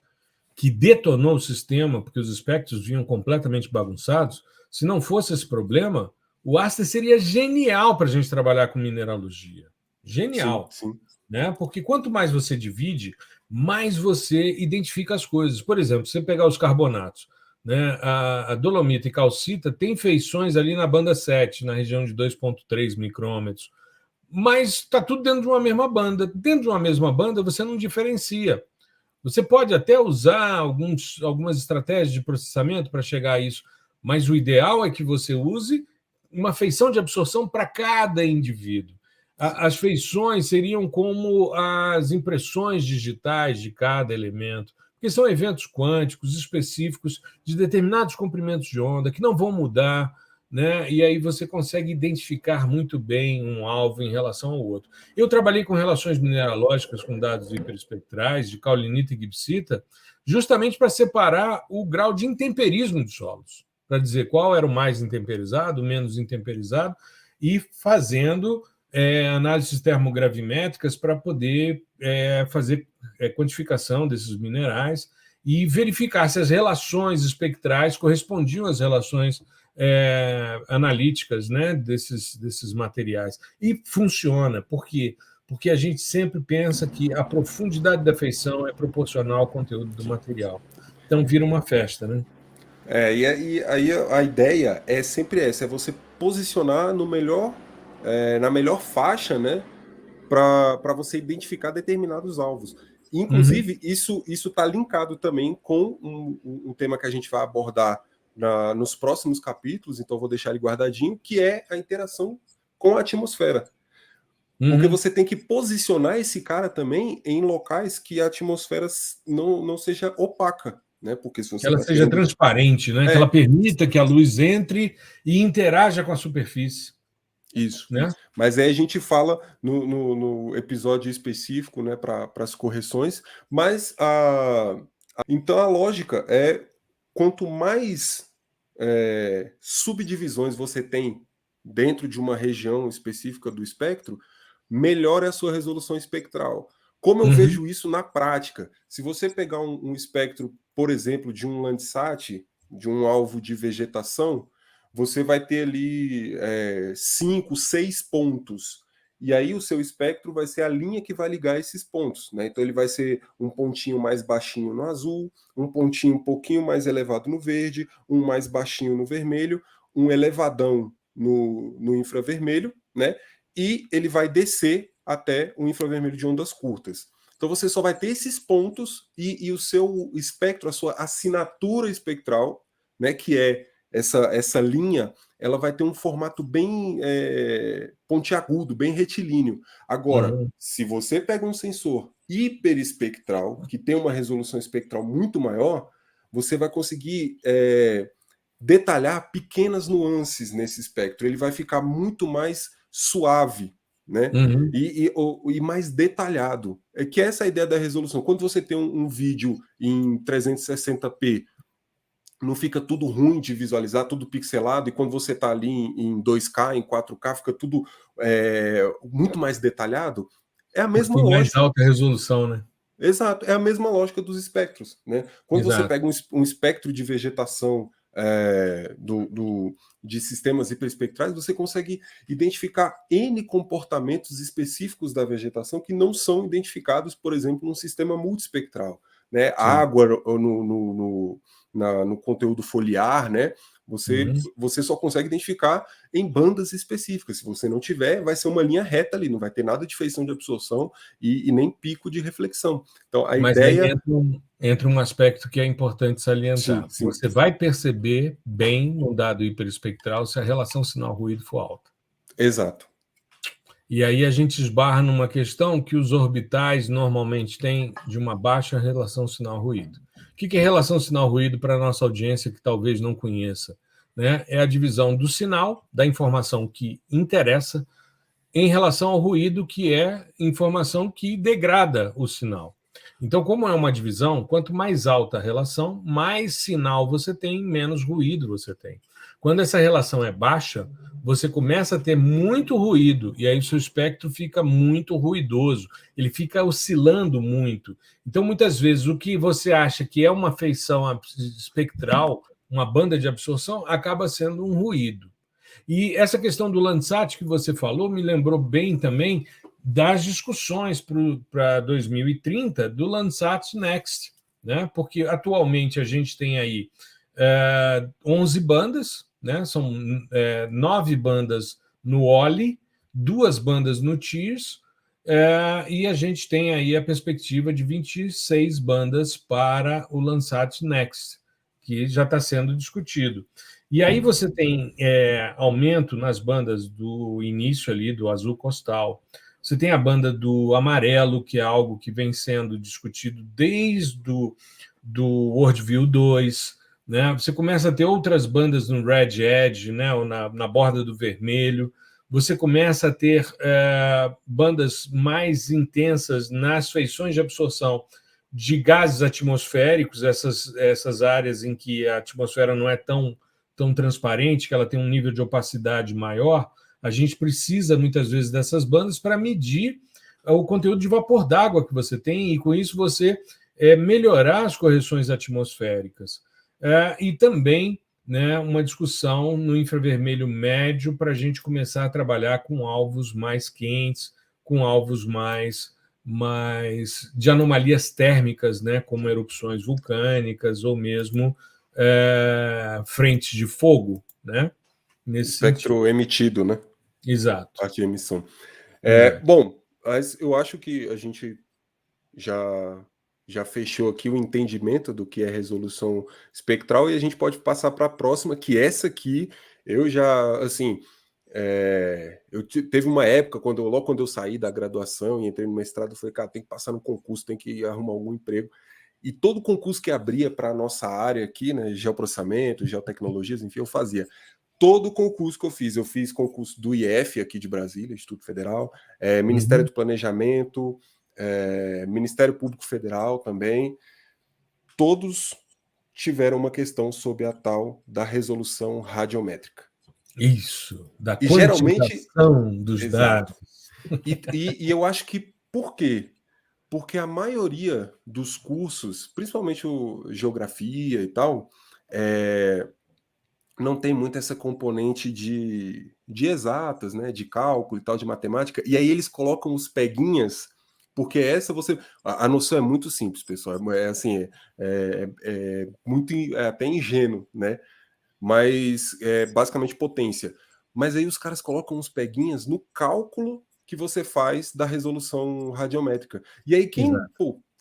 que detonou o sistema, porque os espectros vinham completamente bagunçados, se não fosse esse problema, o Aster seria genial para a gente trabalhar com mineralogia. Sim, Genial. sim. Né? Porque quanto mais você divide, mais você identifica as coisas. Por exemplo, você pegar os carbonatos. né? A dolomita e calcita têm feições ali na banda 7, na região de 2,3 micrômetros, mas está tudo dentro de uma mesma banda. Dentro de uma mesma banda, você não diferencia. Você pode até usar algumas estratégias de processamento para chegar a isso, mas o ideal é que você use uma feição de absorção para cada indivíduo. As feições seriam como as impressões digitais de cada elemento, porque são eventos quânticos específicos de determinados comprimentos de onda que não vão mudar, né? E aí você consegue identificar muito bem um alvo em relação ao outro. Eu trabalhei com relações mineralógicas com dados hiperespectrais de caulinita e gibbsita, justamente para separar o grau de intemperismo dos solos, para dizer qual era o mais intemperizado, o menos intemperizado, e fazendo análises termogravimétricas para poder fazer quantificação desses minerais e verificar se as relações espectrais correspondiam às relações analíticas, né, desses materiais. E funciona, por quê? Porque a gente sempre pensa que a profundidade da feição é proporcional ao conteúdo do material. Então vira uma festa, né? E aí a ideia é sempre essa, é você posicionar no melhor, na melhor faixa, né, para você identificar determinados alvos. Inclusive, isso está linkado também com um tema que a gente vai abordar nos próximos capítulos, então vou deixar ele guardadinho, que é a interação com a atmosfera. Porque você tem que posicionar esse cara também em locais que a atmosfera não seja opaca, né? Porque se você Que ela está seja querendo... transparente, né? Que ela permita que a luz entre e interaja com a superfície. Isso. Né? Mas aí a gente fala no episódio específico, né, para as correções, mas então a lógica é quanto mais subdivisões você tem dentro de uma região específica do espectro, melhor é a sua resolução espectral. Como eu vejo isso na prática? Se você pegar um espectro, por exemplo, de um Landsat, de um alvo de vegetação, você vai ter ali 5, 6 pontos. E aí o seu espectro vai ser a linha que vai ligar esses pontos, né? Então ele vai ser um pontinho mais baixinho no azul, um pontinho um pouquinho mais elevado no verde, um mais baixinho no vermelho, um elevadão no infravermelho, né? E ele vai descer até o infravermelho de ondas curtas. Então você só vai ter esses pontos e o seu espectro, a sua assinatura espectral, né, que é essa linha, ela vai ter um formato bem pontiagudo, bem retilíneo. Agora, se você pega um sensor hiperespectral, que tem uma resolução espectral muito maior, você vai conseguir detalhar pequenas nuances nesse espectro. Ele vai ficar muito mais suave, né? E mais detalhado. É que essa é a ideia da resolução. Quando você tem um vídeo em 360p, não fica tudo ruim de visualizar, tudo pixelado, e quando você está ali em 2K, em 4K, fica tudo muito mais detalhado. É a mesma tem lógica. Mais alta resolução, né? Exato, é a mesma lógica dos espectros, né? Quando você pega um espectro de vegetação de sistemas hiperespectrais, você consegue identificar N comportamentos específicos da vegetação que não são identificados, por exemplo, num sistema multiespectral, né? A água no conteúdo foliar, né? Você só consegue identificar em bandas específicas. Se você não tiver, vai ser uma linha reta ali, não vai ter nada de feição de absorção e nem pico de reflexão. Então, Mas ideia... aí entra um aspecto que é importante salientar. Sim. Você vai perceber bem no dado hiperespectral se a relação sinal-ruído for alta. Exato. E aí a gente esbarra numa questão que os orbitais normalmente têm de uma baixa relação sinal-ruído. O que é relação sinal-ruído para a nossa audiência que talvez não conheça? Né? É a divisão do sinal, da informação que interessa, em relação ao ruído, que é informação que degrada o sinal. Então, como é uma divisão, quanto mais alta a relação, mais sinal você tem, menos ruído você tem. Quando essa relação é baixa, você começa a ter muito ruído, e aí o seu espectro fica muito ruidoso, ele fica oscilando muito. Então, muitas vezes, o que você acha que é uma feição espectral, uma banda de absorção, acaba sendo um ruído. E essa questão do Landsat que você falou me lembrou bem também das discussões para 2030 do Landsat Next, né? Porque atualmente a gente tem aí 11 bandas, né? São 9 bandas no Oli, 2 bandas no Tears, e a gente tem aí a perspectiva de 26 bandas para o Landsat Next, que já está sendo discutido. E aí você tem aumento nas bandas do início ali, do azul costal. Você tem a banda do amarelo, que é algo que vem sendo discutido desde do Worldview 2, né? Você começa a ter outras bandas no Red Edge, né? Ou na borda do vermelho. Você começa a ter bandas mais intensas nas feições de absorção de gases atmosféricos, essas áreas em que a atmosfera não é tão transparente, que ela tem um nível de opacidade maior. A gente precisa, muitas vezes, dessas bandas para medir o conteúdo de vapor d'água que você tem, e com isso você melhorar as correções atmosféricas. E também, né, uma discussão no infravermelho médio para a gente começar a trabalhar com alvos mais quentes, com alvos mais de anomalias térmicas, né, como erupções vulcânicas ou mesmo frentes de fogo, né? Nesse espectro sentido. emitido, né? Exato. Parte de emissão. Bom, mas eu acho que a gente já fechou aqui o entendimento do que é resolução espectral, e a gente pode passar para a próxima, que essa aqui eu já, assim, teve uma época, logo quando eu saí da graduação e entrei no mestrado, eu falei, cara, tem que passar no concurso, tem que arrumar algum emprego. E todo concurso que abria para a nossa área aqui, né, geoprocessamento, geotecnologias, enfim, eu fazia. Todo concurso que eu fiz concurso do IF aqui de Brasília, Instituto Federal, Ministério do Planejamento, Ministério Público Federal também, todos tiveram uma questão sobre a tal da resolução radiométrica. Isso, da E quantização geralmente, dos exato. dados. E eu acho que por quê? Porque a maioria dos cursos, principalmente o geografia e tal, não tem muito essa componente de exatas, né, de cálculo e tal, de matemática, e aí eles colocam os peguinhas, porque a noção é muito simples, pessoal, assim, muito, até ingênuo, né, mas é basicamente potência, mas aí os caras colocam os peguinhas no cálculo que você faz da resolução radiométrica, e aí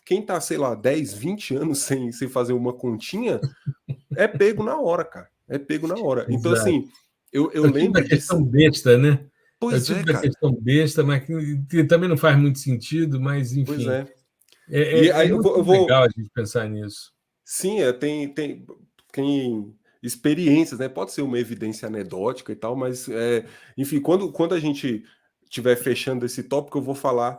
quem tá, sei lá, 10, 20 anos sem fazer uma continha, é pego na hora, cara. É pego na hora. Então, Exato. assim, eu É o tipo da lembro de. questão besta, né? É o Pois tipo é, da cara. questão besta, mas que também não faz muito sentido, mas, Pois enfim, é. E é aí muito legal a gente pensar nisso. Sim, tem experiências, né? Pode ser uma evidência anedótica e tal, mas, enfim, quando a gente estiver fechando esse tópico, eu vou falar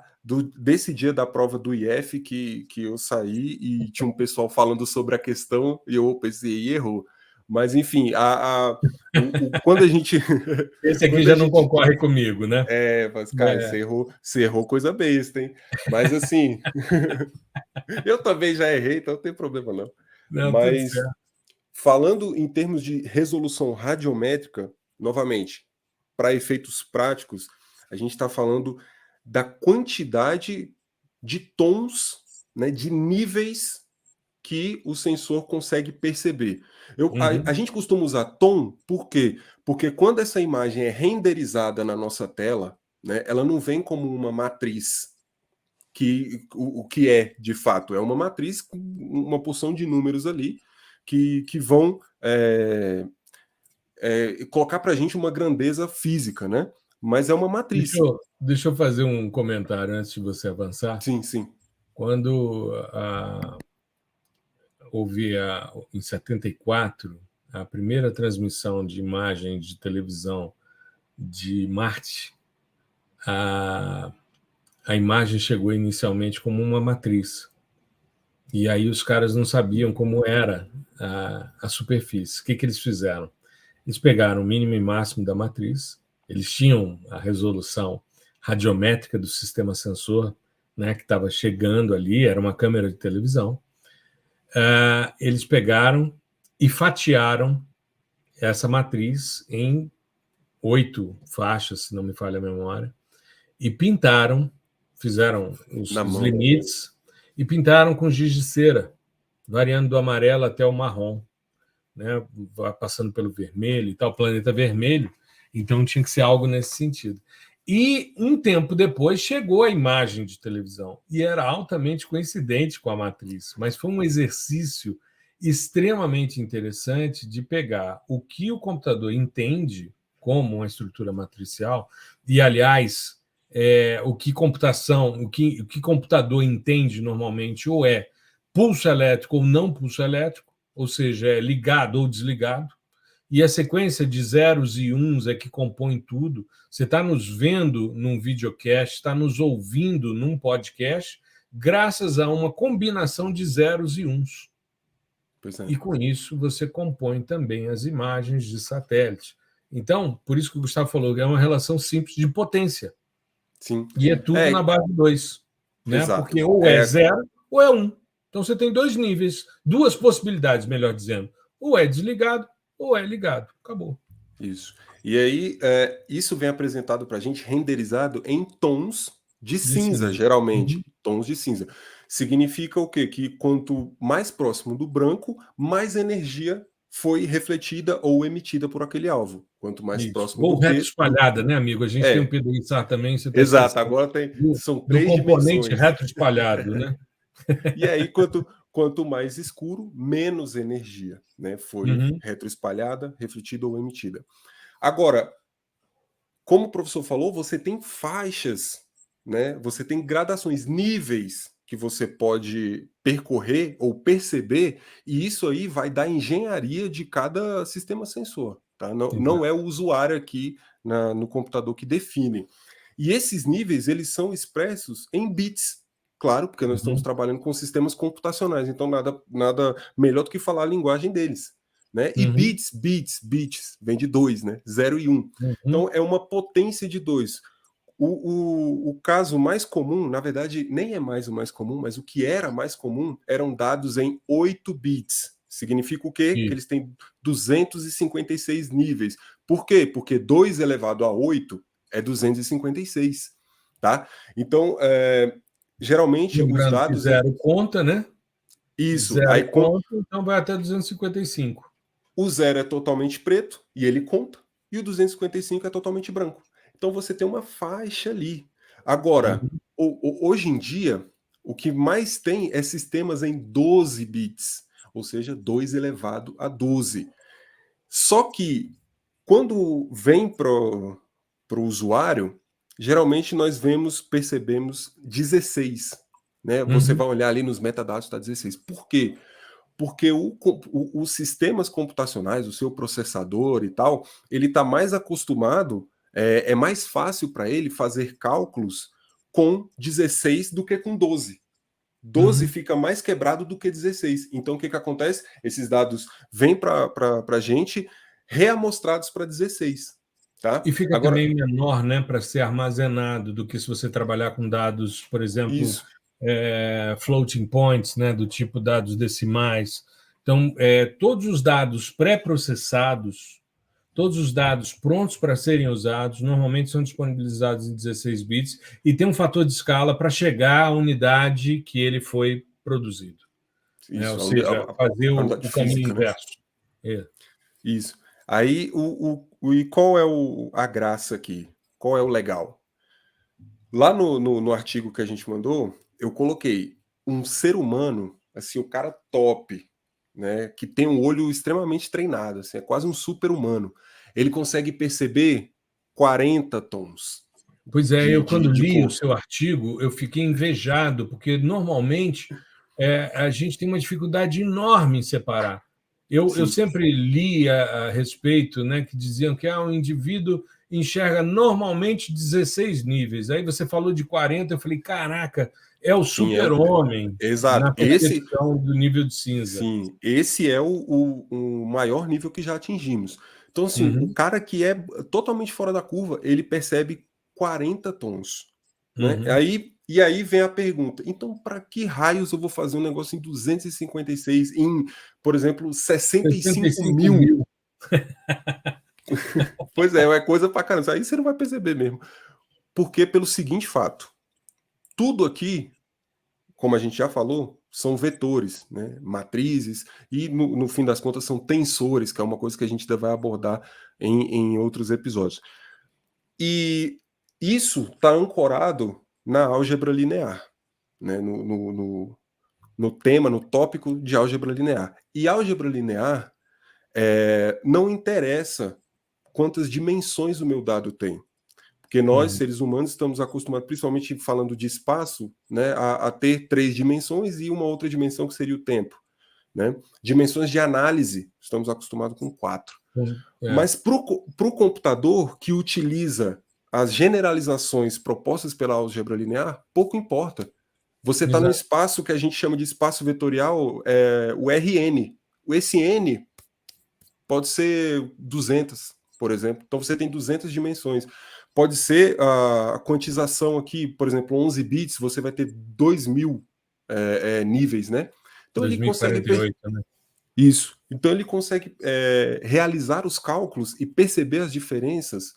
desse dia da prova do IF que eu saí e tinha um pessoal falando sobre a questão e eu pensei, e errou. Mas, enfim, quando a gente. Esse aqui Quando a já não gente. concorre comigo, né? Mas, cara, você errou coisa besta, hein? Mas, assim. Eu também já errei, então não tem problema não. Não, tudo Mas, certo. falando em termos de resolução radiométrica, novamente, para efeitos práticos, a gente está falando da quantidade de tons, né, de níveis que o sensor consegue perceber. A gente costuma usar tom, por quê? Porque quando essa imagem é renderizada na nossa tela, né, ela não vem como uma matriz, que o que é de fato é uma matriz com uma porção de números ali que vão colocar para a gente uma grandeza física, né? Mas é uma matriz. Deixa eu fazer um comentário antes de você avançar. Sim, sim. Quando houve, em 74, a primeira transmissão de imagem de televisão de Marte, a imagem chegou inicialmente como uma matriz. E aí os caras não sabiam como era a superfície. O que eles fizeram? Eles pegaram o mínimo e máximo da matriz, eles tinham a resolução radiométrica do sistema sensor, né, que estava chegando ali, era uma câmera de televisão. Eles pegaram e fatiaram essa matriz em 8 faixas, se não me falha a memória, e pintaram, fizeram os limites, e pintaram com giz de cera, variando do amarelo até o marrom. né? Vai passando pelo vermelho e tal, planeta vermelho. Então tinha que ser algo nesse sentido. E um tempo depois chegou a imagem de televisão e era altamente coincidente com a matriz, mas foi um exercício extremamente interessante de pegar o que o computador entende como uma estrutura matricial e, aliás, o que computador entende normalmente ou é pulso elétrico ou não pulso elétrico, ou seja, é ligado ou desligado, e a sequência de zeros e uns é que compõe tudo. Você está nos vendo num videocast, está nos ouvindo num podcast, graças a uma combinação de zeros e uns. Pois é. E com isso você compõe também as imagens de satélite. Então, por isso que o Gustavo falou, é uma relação simples de potência. Sim. E é tudo na base de 2. Né? Exato. Porque ou é 0 ou é 1. Então você tem 2 níveis, 2 possibilidades, melhor dizendo. Ou é desligado ou é ligado. Acabou. Isso. E aí, isso vem apresentado para a gente renderizado em tons de cinza, geralmente. Uhum. Tons de cinza. Significa o quê? Que quanto mais próximo do branco, mais energia foi refletida ou emitida por aquele alvo. Quanto mais Isso. próximo Ou do reto T. espalhada, né, amigo? A gente tem um PDI SAR também, você está Exato, esquecendo. agora são Do 3 componente dimensões. reto espalhado, né? E aí, quanto mais escuro, menos energia, né, foi retroespalhada, refletida ou emitida. Agora, como o professor falou, você tem faixas, né? Você tem gradações, níveis que você pode percorrer ou perceber, e isso aí vai dar engenharia de cada sistema sensor. Tá? Não é o usuário aqui no computador que define. E esses níveis, eles são expressos em bits. Claro, porque nós estamos trabalhando com sistemas computacionais, então nada melhor do que falar a linguagem deles. Né? E bits, vem de 2, né? 0 e 1. Então é uma potência de 2. O caso mais comum, na verdade, nem é mais o mais comum, mas o que era mais comum eram dados em 8 bits. Significa o quê? Que eles têm 256 níveis. Por quê? Porque 2 elevado a 8 é 256. Tá? Então, geralmente, os Lembrando que dados... zero conta, né? Isso. Zero Aí, conta, então vai até 255. O 0 é totalmente preto, e ele conta, e o 255 é totalmente branco. Então você tem uma faixa ali. Agora, hoje em dia, o que mais tem é sistemas em 12 bits, ou seja, 2 elevado a 12. Só que, quando vem para o usuário, geralmente nós percebemos 16. Né? Você vai olhar ali nos metadados, está 16. Por quê? Porque os sistemas computacionais, o seu processador e tal, ele está mais acostumado, é mais fácil para ele fazer cálculos com 16 do que com 12. 12 fica mais quebrado do que 16. Então, o que acontece? Esses dados vêm para a gente reamostrados para 16. Tá? E fica Agora, também menor, né, para ser armazenado do que se você trabalhar com dados, por exemplo, isso. Floating points, né, do tipo dados decimais. Então, todos os dados pré-processados, todos os dados prontos para serem usados, normalmente são disponibilizados em 16 bits e tem um fator de escala para chegar à unidade que ele foi produzido. Isso, Ou seja, fazer a o unidade caminho física, né? inverso. Isso. Aí, e qual é a graça aqui? Qual é o legal? Lá no artigo que a gente mandou, eu coloquei um ser humano, assim, o cara top, né, que tem um olho extremamente treinado, assim, é quase um super-humano. Ele consegue perceber 40 tons Pois é, eu quando de li o cor. seu artigo, eu fiquei invejado, porque normalmente a gente tem uma dificuldade enorme em separar. Eu Sim. sempre li a respeito, né, que diziam que um indivíduo enxerga normalmente 16 níveis. Aí você falou de 40, eu falei, caraca, é o Sim, super-homem na exato. percepção do nível de cinza. Sim, esse é o maior nível que já atingimos. Então, assim, o cara que é totalmente fora da curva, ele percebe 40 tons. Né? E aí vem a pergunta: então, para que raios eu vou fazer um negócio em 256, em, por exemplo, 65 mil? Pois é coisa pra caramba. Aí você não vai perceber mesmo. Porque, pelo seguinte fato: tudo aqui, como a gente já falou, são vetores, né? Matrizes, e no fim das contas são tensores, que é uma coisa que a gente vai abordar em outros episódios. E isso está ancorado na álgebra linear, né? No tema, no tópico de álgebra linear. E álgebra linear não interessa quantas dimensões o meu dado tem. Porque nós, seres humanos, estamos acostumados, principalmente falando de espaço, né, a ter 3 dimensões e uma outra dimensão que seria o tempo. Né? Dimensões de análise, estamos acostumados com 4. Mas para o computador que utiliza as generalizações propostas pela álgebra linear, pouco importa. Você está no espaço que a gente chama de espaço vetorial, o Rn. Esse n pode ser 200, por exemplo. Então você tem 200 dimensões. Pode ser a quantização aqui, por exemplo, 11 bits, você vai ter 2.000 níveis, né? Então 2048, né? Isso. Então ele consegue realizar os cálculos e perceber as diferenças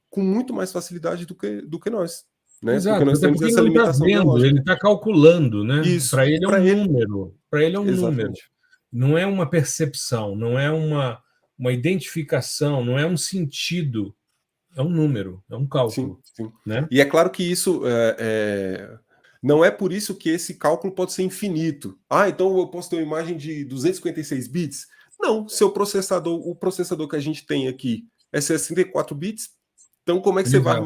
com muito mais facilidade do que nós, né? Porque Exato, nós até temos porque ele essa não está limitação vendo, biológica. ele está calculando, né? Isso. Para ele é um número, para ele é um número. Exatamente. Não é uma percepção, não é uma identificação, não é um sentido, é um número, é um cálculo. Sim. Né? E é claro que isso não é por isso que esse cálculo pode ser infinito. Então eu posso ter uma imagem de 256 bits? Não, o processador que a gente tem aqui é 64 bits. Então como é que você vai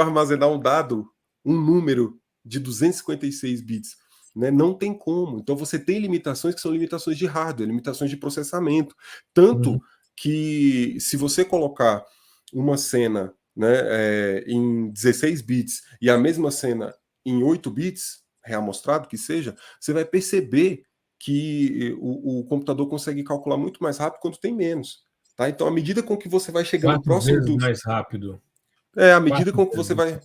armazenar um dado, um número de 256 bits? Né? Não tem como. Então você tem limitações que são limitações de hardware, limitações de processamento. Tanto que se você colocar uma cena, né, em 16 bits e a mesma cena em 8 bits, reamostrado que seja, você vai perceber que o computador consegue calcular muito mais rápido quando tem menos. Tá? Então, à medida com que você vai chegando 4 próximo vezes do... mais rápido. à medida com que você vai...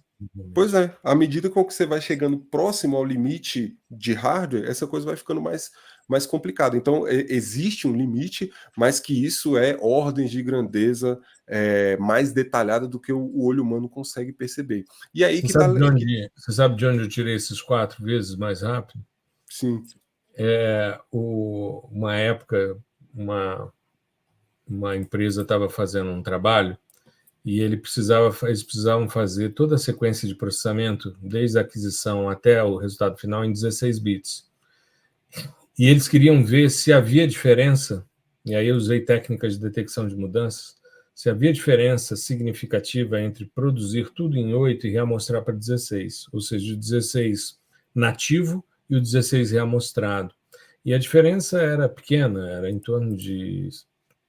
Pois é, à medida com que você vai chegando próximo ao limite de hardware, essa coisa vai ficando mais complicada. Então, existe um limite, mas que isso é ordens de grandeza mais detalhada do que o olho humano consegue perceber. E aí Você que tá... Você sabe de onde eu tirei esses 4 vezes mais rápido? Sim. Uma época, uma empresa estava fazendo um trabalho e eles precisavam fazer toda a sequência de processamento, desde a aquisição até o resultado final, em 16 bits. E eles queriam ver se havia diferença, e aí eu usei técnicas de detecção de mudanças, se havia diferença significativa entre produzir tudo em 8 e reamostrar para 16, ou seja, o 16 nativo e o 16 reamostrado. E a diferença era pequena, era em torno de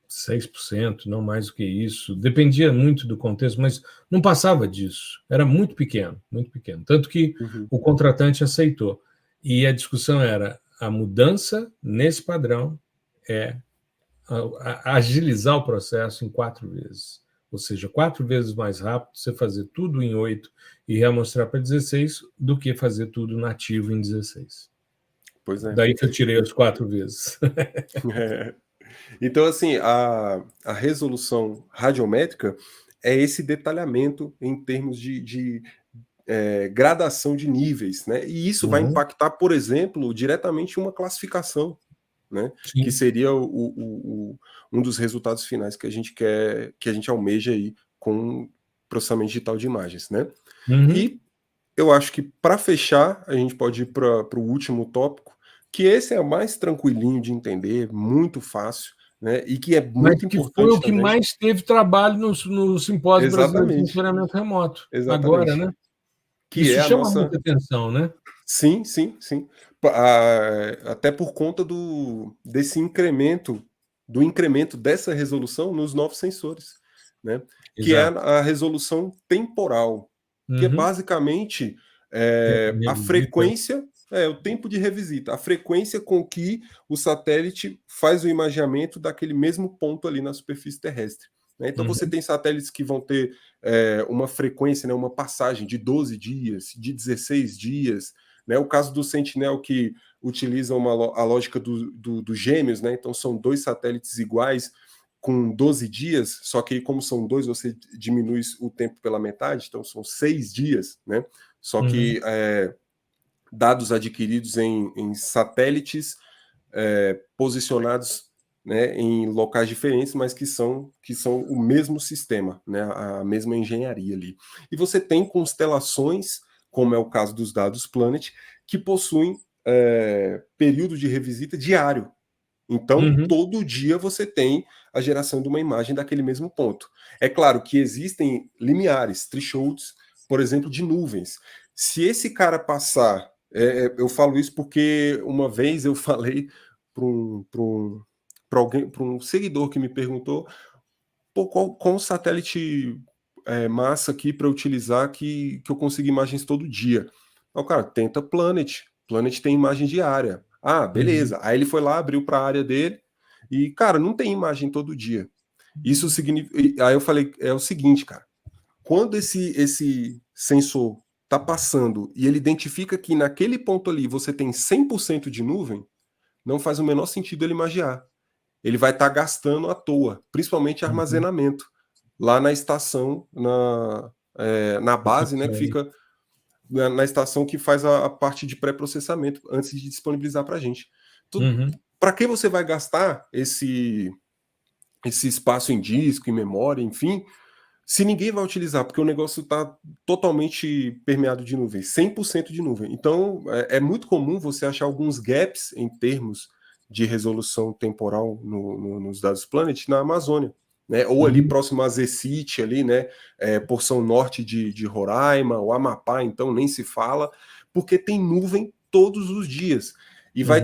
6%, não mais do que isso. Dependia muito do contexto, mas não passava disso. Era muito pequeno, muito pequeno. Tanto que o contratante aceitou. E a discussão era a mudança nesse padrão é agilizar o processo em 4 vezes. Ou seja, 4 vezes mais rápido você fazer tudo em 8 e reamostrar para 16 do que fazer tudo nativo em 16. Pois é. Daí que eu tirei as 4 vezes. Então, assim, a resolução radiométrica é esse detalhamento em termos de gradação de níveis, né? E isso vai impactar, por exemplo, diretamente uma classificação, né? Sim. Que seria um dos resultados finais que a gente quer, que a gente almeja aí com processamento digital de imagens, né? E eu acho que para fechar, a gente pode ir para o último tópico, que esse é o mais tranquilinho de entender, muito fácil, né? E que é muito Mas que foi importante o que também. mais teve trabalho no Simpósio Brasileiro de Exatamente. Monitoramento Remoto. Exatamente. Agora, né? Que Isso é a chama nossa... muita atenção, né? Sim. Até por conta desse incremento, do incremento dessa resolução nos novos sensores, né? Que é Exato. a resolução temporal, que é basicamente a frequência, o tempo de revisita, a frequência com que o satélite faz o imageamento daquele mesmo ponto ali na superfície terrestre. Né? Então você tem satélites que vão ter uma frequência, né, uma passagem de 12 dias, de 16 dias, né? O caso do Sentinel, que utiliza a lógica dos gêmeos, né? Então são 2 satélites iguais com 12 dias, só que como são 2, você diminui o tempo pela metade, então são 6 dias, né? Só que dados adquiridos em satélites posicionados, né, em locais diferentes, mas que são o mesmo sistema, né, a mesma engenharia ali. E você tem constelações, como é o caso dos dados Planet, que possuem período de revisita diário. Então, todo dia você tem a geração de uma imagem daquele mesmo ponto. É claro que existem limiares, thresholds, por exemplo, de nuvens. Se esse cara passar, eu falo isso porque uma vez eu falei para um seguidor que me perguntou, pô, qual satélite massa aqui para utilizar que eu consiga imagens todo dia? O cara, tenta Planet. Planet tem imagem diária. Ah, beleza. Aí ele foi lá, abriu para a área dele e, cara, não tem imagem todo dia. Isso significa. Aí eu falei, é o seguinte, cara. Quando esse sensor está passando e ele identifica que naquele ponto ali você tem 100% de nuvem, não faz o menor sentido ele magiar. Ele vai estar gastando à toa, principalmente armazenamento. Lá na estação, na base, né, que fica na estação que faz a parte de pré-processamento antes de disponibilizar para a gente. Para que você vai gastar esse espaço em disco, em memória, enfim, se ninguém vai utilizar, porque o negócio está totalmente permeado de nuvem, 100% de nuvem. Então, é muito comum você achar alguns gaps em termos de resolução temporal nos dados Planet na Amazônia, né? Ou ali próximo a Zecite, ali, né? Porção norte de Roraima, o Amapá, então nem se fala, porque tem nuvem todos os dias. E vai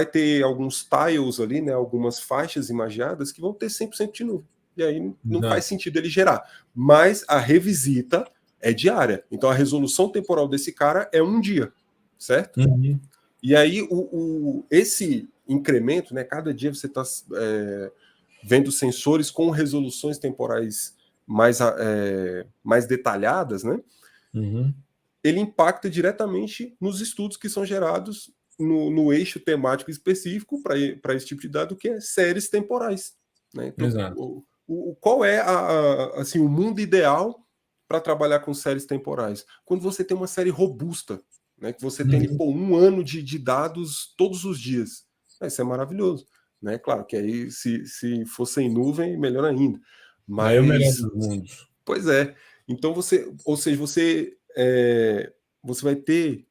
ter alguns tiles ali, né? Algumas faixas imagiadas que vão ter 100% de nuvem. E aí não faz sentido ele gerar. Mas a revisita é diária. Então a resolução temporal desse cara é um dia, certo? E aí esse incremento, né? Cada dia você está vendo sensores com resoluções temporais mais detalhadas, né? Ele impacta diretamente nos estudos que são gerados no eixo temático específico para esse tipo de dado, que é séries temporais. Né? Então, qual é assim, o mundo ideal para trabalhar com séries temporais? Quando você tem uma série robusta, né? Que você tem um ano de dados todos os dias. Isso é maravilhoso. Né? Claro que aí, se for sem nuvem, melhor ainda. Mas, aí é o melhor dos mundos. Pois é. Então, você vai ter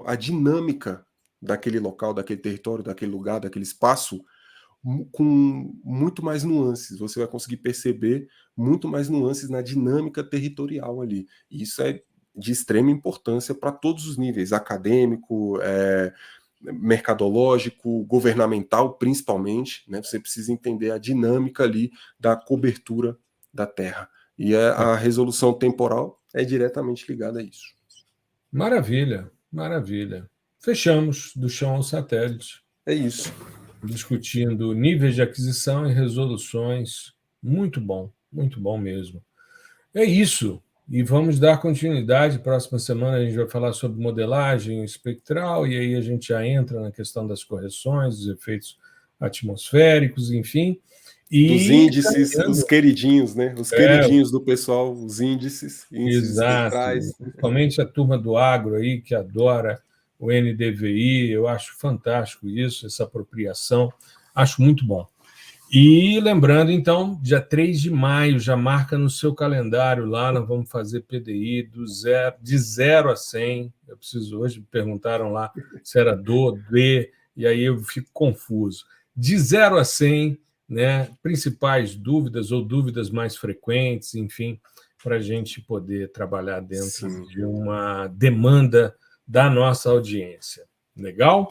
a dinâmica daquele local, daquele território, daquele lugar, daquele espaço, com muito mais nuances. Você vai conseguir perceber muito mais nuances na dinâmica territorial ali. E isso é de extrema importância para todos os níveis, acadêmico, mercadológico, governamental, principalmente. Né? Você precisa entender a dinâmica ali da cobertura da Terra. E a resolução temporal é diretamente ligada a isso. Maravilha, maravilha. Fechamos do chão ao satélite. É isso. Discutindo níveis de aquisição e resoluções. Muito bom mesmo. É isso. E vamos dar continuidade. Próxima semana a gente vai falar sobre modelagem espectral, e aí a gente já entra na questão das correções, dos efeitos atmosféricos, enfim. Dos índices, os queridinhos, né? Os queridinhos do pessoal, os índices espectrais. Principalmente a turma do agro aí, que adora o NDVI, eu acho fantástico isso, essa apropriação, acho muito bom. E lembrando, então, dia 3 de maio, já marca no seu calendário lá, nós vamos fazer PDI de 0 a 100. Eu preciso, hoje me perguntaram lá se era D, e aí eu fico confuso. De 0 a 100, né, principais dúvidas ou dúvidas mais frequentes, enfim, para a gente poder trabalhar dentro de uma demanda da nossa audiência. Legal?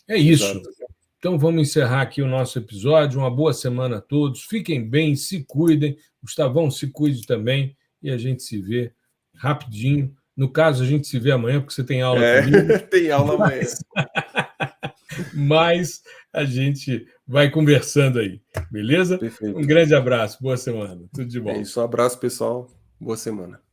É isso. Exato. Então vamos encerrar aqui o nosso episódio. Uma boa semana a todos. Fiquem bem, se cuidem. Gustavão, se cuide também. E a gente se vê rapidinho. No caso, a gente se vê amanhã, porque você tem aula comigo. Tem aula amanhã. Mas a gente vai conversando aí, beleza? Perfeito. Um grande abraço, boa semana. Tudo de bom. É isso, um abraço, pessoal. Boa semana.